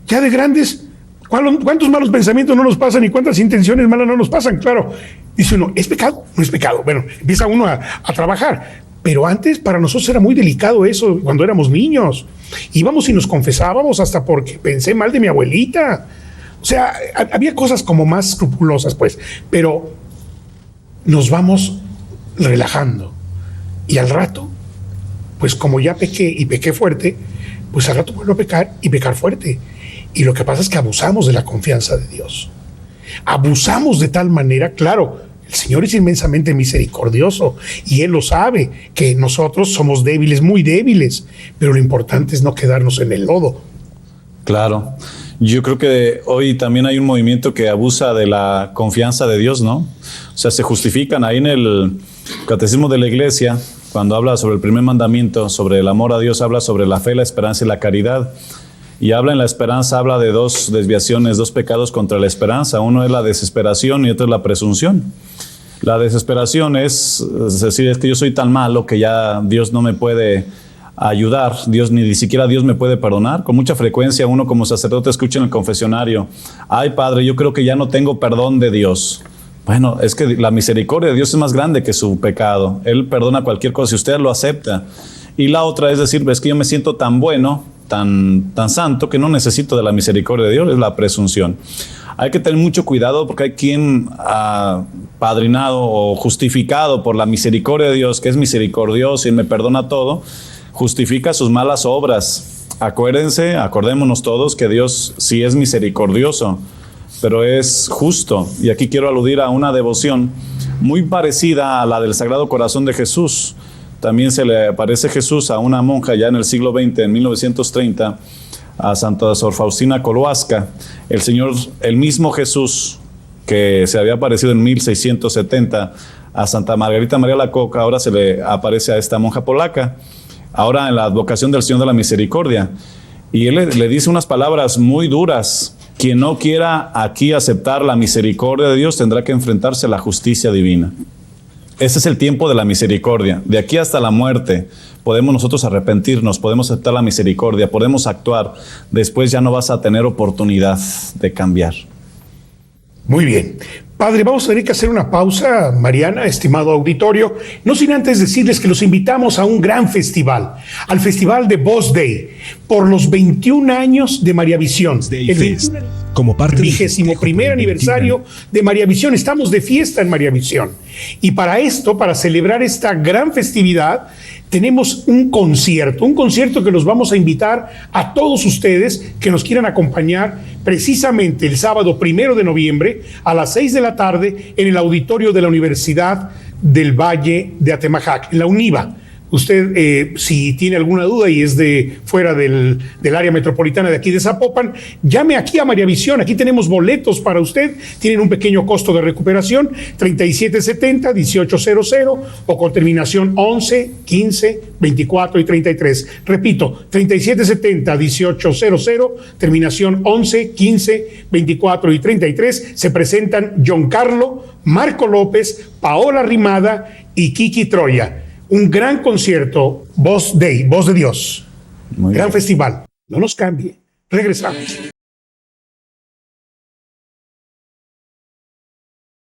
ya de grandes, ¿cuántos malos pensamientos no nos pasan y cuántas intenciones malas no nos pasan? Claro, dice uno, ¿es pecado? No es pecado. Bueno, empieza uno a trabajar. Pero antes para nosotros era muy delicado eso cuando éramos niños. Íbamos y nos confesábamos hasta porque pensé mal de mi abuelita. O sea, había cosas como más escrupulosas, pues. Pero nos vamos relajando. Y al rato, pues como ya pequé y pequé fuerte, pues al rato vuelvo a pecar y pecar fuerte. Y lo que pasa es que abusamos de la confianza de Dios. Abusamos de tal manera, claro, el Señor es inmensamente misericordioso y Él lo sabe, que nosotros somos débiles, muy débiles, pero lo importante es no quedarnos en el lodo. Claro. Yo creo que hoy también hay un movimiento que abusa de la confianza de Dios, ¿no? O sea, se justifican ahí en el Catecismo de la Iglesia, cuando habla sobre el primer mandamiento, sobre el amor a Dios, habla sobre la fe, la esperanza y la caridad. Y habla en la esperanza, habla de dos desviaciones, dos pecados contra la esperanza. Uno es la desesperación y otro es la presunción. La desesperación es decir, es que yo soy tan malo que ya Dios no me puede ayudar, Dios ni siquiera Dios me puede perdonar. Con mucha frecuencia uno como sacerdote escucha en el confesionario: ay, padre, yo creo que ya no tengo perdón de Dios. Bueno, es que la misericordia de Dios es más grande que su pecado. Él perdona cualquier cosa si usted lo acepta. Y la otra es decir, es que yo me siento tan bueno, tan santo, que no necesito de la misericordia de Dios. Es la presunción. Hay que tener mucho cuidado porque hay quien ha padrinado o justificado por la misericordia de Dios, que es misericordioso y me perdona todo, justifica sus malas obras. Acordémonos todos que Dios sí es misericordioso, pero es justo. Y aquí quiero aludir a una devoción muy parecida a la del Sagrado Corazón de Jesús. También se le aparece Jesús a una monja ya en el siglo XX, en 1930, a Santa Sor Faustina Kowalska. El mismo Jesús que se había aparecido en 1670 a Santa Margarita María Lacoca, ahora se le aparece a esta monja polaca, ahora en la advocación del Señor de la Misericordia. Y él le dice unas palabras muy duras: quien no quiera aquí aceptar la misericordia de Dios tendrá que enfrentarse a la justicia divina. Ese es el tiempo de la misericordia. De aquí hasta la muerte podemos nosotros arrepentirnos, podemos aceptar la misericordia, podemos actuar. Después ya no vas a tener oportunidad de cambiar. Muy bien. Padre, vamos a tener que hacer una pausa, Mariana, estimado auditorio, no sin antes decirles que los invitamos a un gran festival, al Festival de Voz Day, por los 21 años de María Visión. Como parte del 21º aniversario de María Visión. Estamos de fiesta en María Visión. Y para esto, para celebrar esta gran festividad, tenemos un concierto que los vamos a invitar a todos ustedes que nos quieran acompañar precisamente el sábado 1 de noviembre a las 6 de la tarde en el auditorio de la Universidad del Valle de Atemajac, en la UNIVA. Usted, si tiene alguna duda y es de fuera del área metropolitana de aquí de Zapopan, llame aquí a María Visión. Aquí tenemos boletos para usted. Tienen un pequeño costo de recuperación, 3770-1800 o con terminación 11, 15, 24 y 33. Repito, 3770-1800, terminación 11, 15, 24 y 33. Se presentan John Carlo, Marco López, Paola Rimada y Kiki Troya. Un gran concierto, Voz Day, Voz de Dios. Muy Gran bien. festival. No nos cambie. Regresamos.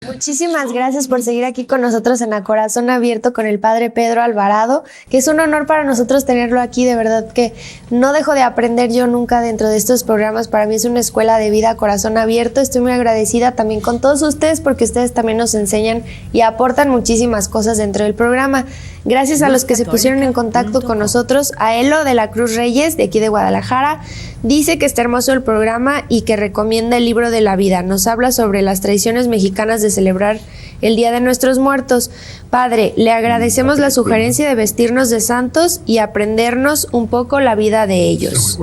Muchísimas gracias por seguir aquí con nosotros en A Corazón Abierto con el Padre Pedro Alvarado, que es un honor para nosotros tenerlo aquí. De verdad que no dejo de aprender yo nunca dentro de estos programas. Para mí es una escuela de vida a corazón abierto. Estoy muy agradecida también con todos ustedes porque ustedes también nos enseñan y aportan muchísimas cosas dentro del programa. Gracias a los que se pusieron en contacto con nosotros. A Elo de la Cruz Reyes, de aquí de Guadalajara, dice que está hermoso el programa y que recomienda el libro de la vida. Nos habla sobre las tradiciones mexicanas de celebrar el Día de Nuestros Muertos. Padre, le agradecemos la sugerencia de vestirnos de santos y aprendernos un poco la vida de ellos.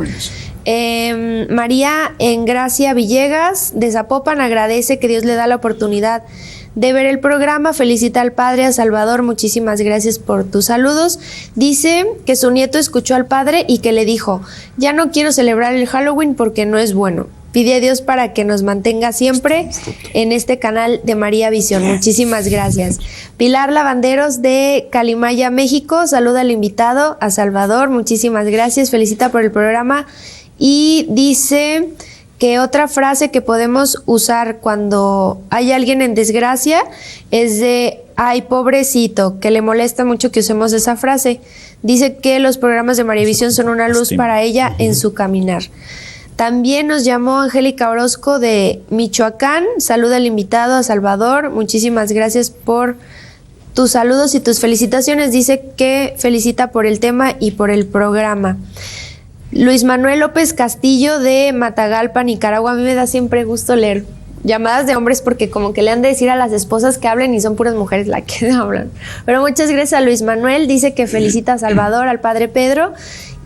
María Engracia Villegas de Zapopan agradece que Dios le da la oportunidad de ver el programa. Felicita al padre, a Salvador. Muchísimas gracias por tus saludos. Dice que su nieto escuchó al padre y que le dijo: ya no quiero celebrar el Halloween porque no es bueno. Pide a Dios para que nos mantenga siempre en este canal de María Visión. Muchísimas gracias. Pilar Lavanderos de Calimaya, México, saluda al invitado, a Salvador. Muchísimas gracias. Felicita por el programa y dice que otra frase que podemos usar cuando hay alguien en desgracia es de "ay, pobrecito", que le molesta mucho que usemos esa frase. Dice que los programas de María Visión son una luz para ella en su caminar. También nos llamó Angélica Orozco de Michoacán. Saluda al invitado, a Salvador. Muchísimas gracias por tus saludos y tus felicitaciones. Dice que felicita por el tema y por el programa. Luis Manuel López Castillo de Matagalpa, Nicaragua. A mí me da siempre gusto leer llamadas de hombres porque como que le han de decir a las esposas que hablen y son puras mujeres las que hablan. Pero muchas gracias a Luis Manuel. Dice que felicita a Salvador, al padre Pedro,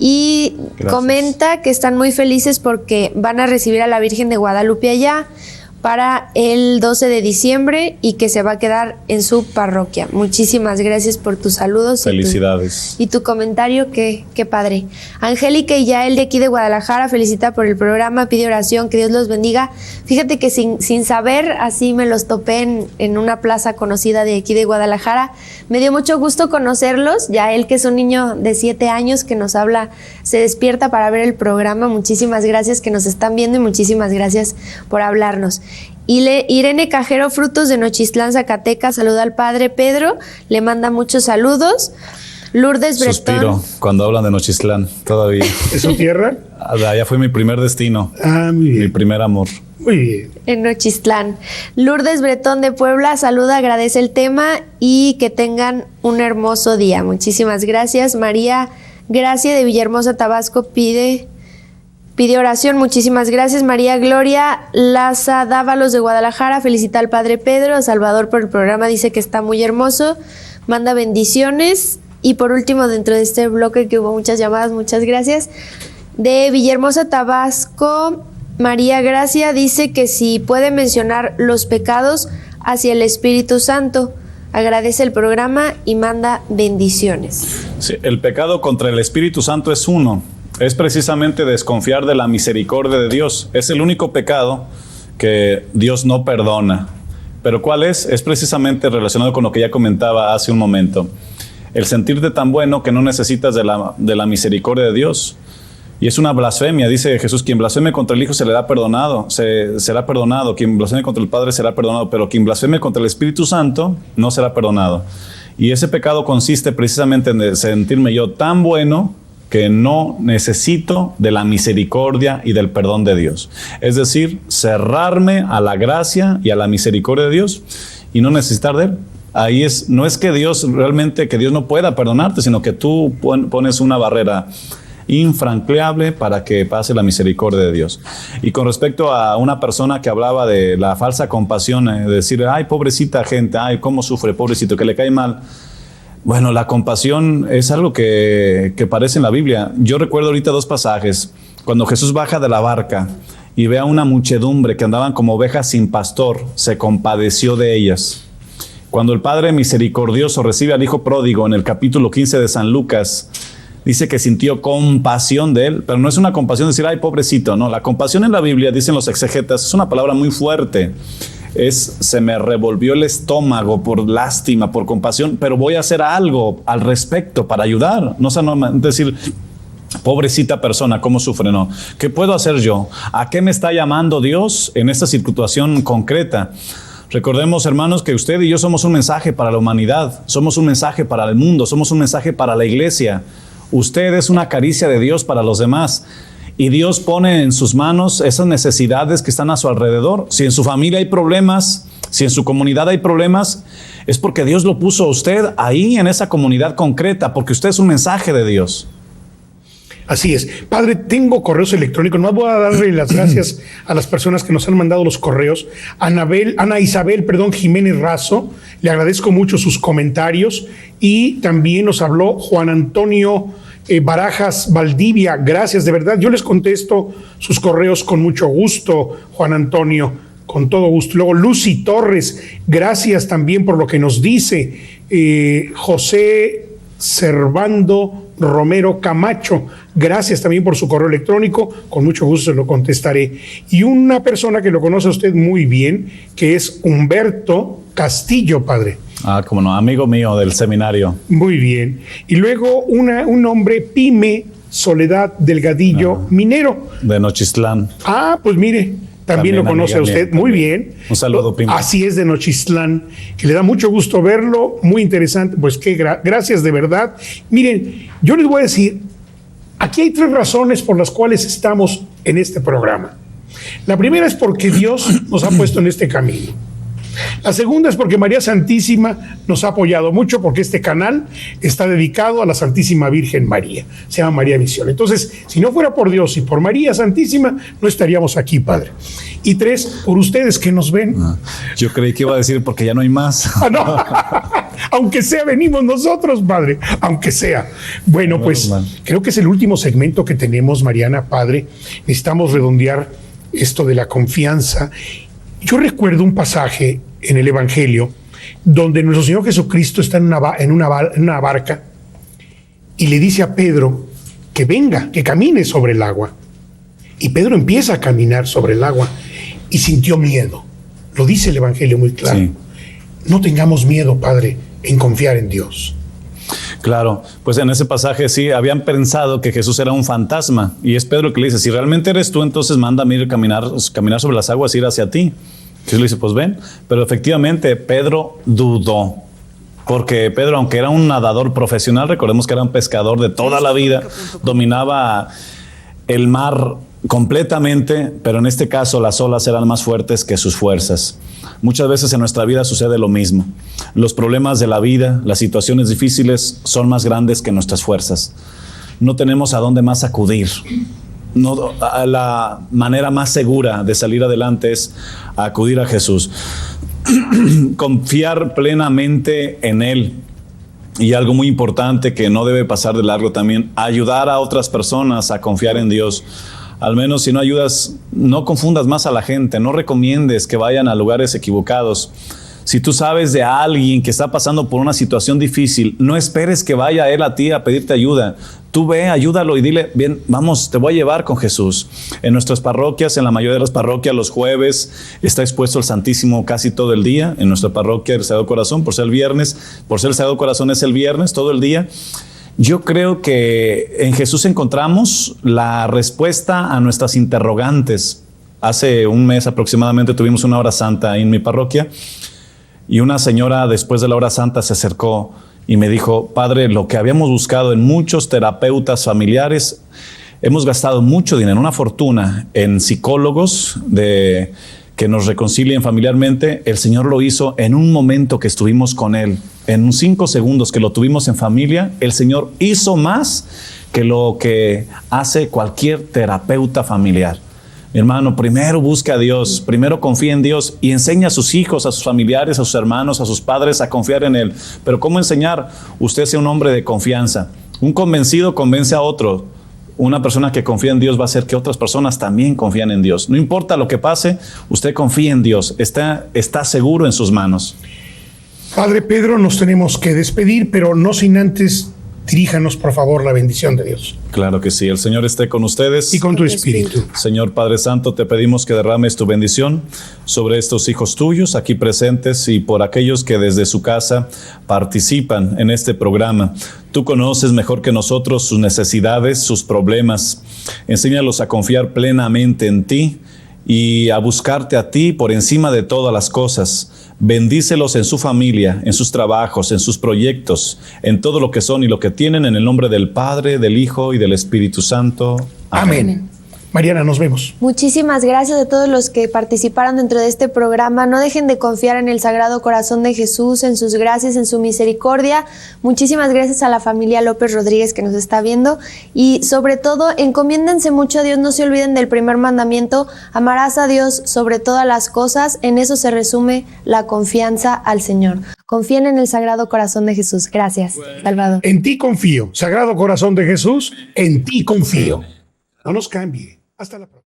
y comenta que están muy felices porque van a recibir a la Virgen de Guadalupe allá para el 12 de diciembre y que se va a quedar en su parroquia. Muchísimas gracias por tus saludos. Felicidades. Y tu comentario, qué padre. Angélica y Yael de aquí de Guadalajara felicita por el programa, pide oración, que Dios los bendiga. Fíjate que sin saber, así me los topé en una plaza conocida de aquí de Guadalajara. Me dio mucho gusto conocerlos. Yael, que es un niño de 7 años que nos habla, se despierta para ver el programa. Muchísimas gracias que nos están viendo y muchísimas gracias por hablarnos. Irene Cajero Frutos de Nochistlán, Zacatecas, saluda al padre Pedro, le manda muchos saludos. Lourdes Bretón. Suspiro cuando hablan de Nochistlán, todavía. ¿Es su tierra? Allá fue mi primer destino. Muy bien. Mi primer amor. Muy bien. En Nochistlán. Lourdes Bretón de Puebla saluda, agradece el tema y que tengan un hermoso día. Muchísimas gracias. María Gracia de Villahermosa, Tabasco, pide oración. Muchísimas gracias. María Gloria Laza Dávalos de Guadalajara felicita al padre Pedro, a Salvador por el programa, dice que está muy hermoso, manda bendiciones. Y por último, dentro de este bloque que hubo muchas llamadas, muchas gracias, de Villahermosa, Tabasco, María Gracia dice que si puede mencionar los pecados hacia el Espíritu Santo. Agradece el programa y manda bendiciones. Sí, el pecado contra el Espíritu Santo es uno. Es precisamente desconfiar de la misericordia de Dios. Es el único pecado que Dios no perdona. ¿Pero cuál es? Es precisamente relacionado con lo que ya comentaba hace un momento. El sentirte tan bueno que no necesitas de la misericordia de Dios. Y es una blasfemia, dice Jesús, quien blasfeme contra el Hijo se le da perdonado, será perdonado. Quien blasfeme contra el Padre será perdonado, pero quien blasfeme contra el Espíritu Santo no será perdonado. Y ese pecado consiste precisamente en sentirme yo tan bueno que no necesito de la misericordia y del perdón de Dios. Es decir, cerrarme a la gracia y a la misericordia de Dios y no necesitar de Él. Ahí no es que Dios realmente, que Dios no pueda perdonarte, sino que tú pones una barrera infranqueable para que pase la misericordia de Dios. Y con respecto a una persona que hablaba de la falsa compasión, de decir, ay, pobrecita gente, ay, cómo sufre, pobrecito, que le cae mal. Bueno, la compasión es algo que aparece en la Biblia. Yo recuerdo ahorita 2 pasajes. Cuando Jesús baja de la barca y ve a una muchedumbre que andaban como ovejas sin pastor, se compadeció de ellas. Cuando el Padre misericordioso recibe al Hijo pródigo en el capítulo 15 de San Lucas, dice que sintió compasión de él, pero no es una compasión de decir, ay, pobrecito, no. La compasión en la Biblia, dicen los exegetas, es una palabra muy fuerte. Se me revolvió el estómago por lástima, por compasión, pero voy a hacer algo al respecto para ayudar. No solamente decir, pobrecita persona, ¿cómo sufre? No. ¿Qué puedo hacer yo? ¿A qué me está llamando Dios en esta situación concreta? Recordemos, hermanos, que usted y yo somos un mensaje para la humanidad, somos un mensaje para el mundo, somos un mensaje para la iglesia. Usted es una caricia de Dios para los demás. Y Dios pone en sus manos esas necesidades que están a su alrededor. Si en su familia hay problemas, si en su comunidad hay problemas, es porque Dios lo puso a usted ahí en esa comunidad concreta, porque usted es un mensaje de Dios. Así es. Padre, tengo correos electrónicos. No voy a darle las gracias a las personas que nos han mandado los correos. Ana Isabel Jiménez Razo, le agradezco mucho sus comentarios. Y también nos habló Juan Antonio Barajas Valdivia. Gracias, de verdad. Yo les contesto sus correos con mucho gusto, Juan Antonio, con todo gusto. Luego Lucy Torres, gracias también por lo que nos dice. José Servando Romero Camacho, gracias también por su correo electrónico, con mucho gusto se lo contestaré. Y una persona que lo conoce a usted muy bien, que es Humberto Castillo, padre. Como no, amigo mío del seminario. Muy bien. Y luego un hombre, Pyme Soledad Delgadillo, minero. De Nochistlán. Pues mire, también lo conoce a usted. Muy bien. Un saludo, Pyme. Así es, de Nochistlán, que le da mucho gusto verlo, muy interesante. Pues gracias de verdad. Miren, yo les voy a decir, aquí hay 3 razones por las cuales estamos en este programa. La primera es porque Dios nos ha puesto en este camino. La segunda es porque María Santísima nos ha apoyado mucho, porque este canal está dedicado a la Santísima Virgen María. Se llama María Visión. Entonces, si no fuera por Dios y por María Santísima, no estaríamos aquí, Padre. Y tres, por ustedes que nos ven. Yo creí que iba a decir porque ya no hay más. No. Aunque sea, venimos nosotros, Padre. Aunque sea. Bueno, pues creo que es el último segmento que tenemos, Mariana, Padre. Necesitamos redondear esto de la confianza. Yo recuerdo un pasaje en el Evangelio donde nuestro Señor Jesucristo está en una barca y le dice a Pedro que venga, que camine sobre el agua. Y Pedro empieza a caminar sobre el agua y sintió miedo. Lo dice el Evangelio muy claro. Sí. No tengamos miedo, Padre, en confiar en Dios. Claro, pues en ese pasaje sí, habían pensado que Jesús era un fantasma, y es Pedro que le dice, si realmente eres tú, entonces mándame ir a caminar sobre las aguas, ir hacia ti. Jesús le dice, pues ven, pero efectivamente Pedro dudó, porque Pedro, aunque era un nadador profesional, recordemos que era un pescador de toda la vida, dominaba el mar completamente, pero en este caso las olas eran más fuertes que sus fuerzas. Muchas veces en nuestra vida sucede lo mismo. Los problemas de la vida, las situaciones difíciles son más grandes que nuestras fuerzas. No tenemos a dónde más acudir. La manera más segura de salir adelante es acudir a Jesús. Confiar plenamente en Él. Y algo muy importante que no debe pasar de largo también, ayudar a otras personas a confiar en Dios. Al menos si no ayudas, no confundas más a la gente, no recomiendes que vayan a lugares equivocados. Si tú sabes de alguien que está pasando por una situación difícil, no esperes que vaya él a ti a pedirte ayuda. Tú ve, ayúdalo y dile, bien, vamos, te voy a llevar con Jesús. En nuestras parroquias, en la mayoría de las parroquias, los jueves está expuesto el Santísimo casi todo el día. En nuestra parroquia, el Sagrado Corazón, por ser el Sagrado Corazón es el viernes, todo el día. Yo creo que en Jesús encontramos la respuesta a nuestras interrogantes. Hace un mes aproximadamente tuvimos una hora santa ahí en mi parroquia y una señora después de la hora santa se acercó y me dijo, Padre, lo que habíamos buscado en muchos terapeutas familiares, hemos gastado mucho dinero, una fortuna en psicólogos que nos reconcilien familiarmente. El Señor lo hizo en un momento que estuvimos con Él. En 5 segundos que lo tuvimos en familia, el Señor hizo más que lo que hace cualquier terapeuta familiar. Mi hermano, primero busque a Dios, primero confía en Dios y enseña a sus hijos, a sus familiares, a sus hermanos, a sus padres a confiar en Él. Pero ¿cómo enseñar? Usted sea un hombre de confianza. Un convencido convence a otro. Una persona que confía en Dios va a hacer que otras personas también confíen en Dios. No importa lo que pase, usted confía en Dios, está seguro en sus manos. Padre Pedro, nos tenemos que despedir, pero no sin antes, diríjanos por favor la bendición de Dios. Claro que sí, el Señor esté con ustedes. Y con tu espíritu. Señor Padre Santo, te pedimos que derrames tu bendición sobre estos hijos tuyos aquí presentes y por aquellos que desde su casa participan en este programa. Tú conoces mejor que nosotros sus necesidades, sus problemas. Enséñalos a confiar plenamente en ti y a buscarte a ti por encima de todas las cosas. Bendícelos en su familia, en sus trabajos, en sus proyectos, en todo lo que son y lo que tienen, en el nombre del Padre, del Hijo y del Espíritu Santo. Amén. Mariana, nos vemos. Muchísimas gracias a todos los que participaron dentro de este programa. No dejen de confiar en el Sagrado Corazón de Jesús, en sus gracias, en su misericordia. Muchísimas gracias a la familia López Rodríguez que nos está viendo. Y sobre todo, encomiéndense mucho a Dios. No se olviden del primer mandamiento. Amarás a Dios sobre todas las cosas. En eso se resume la confianza al Señor. Confíen en el Sagrado Corazón de Jesús. Gracias, Salvador. En ti confío. Sagrado Corazón de Jesús, en ti confío. No nos cambie. Hasta la próxima.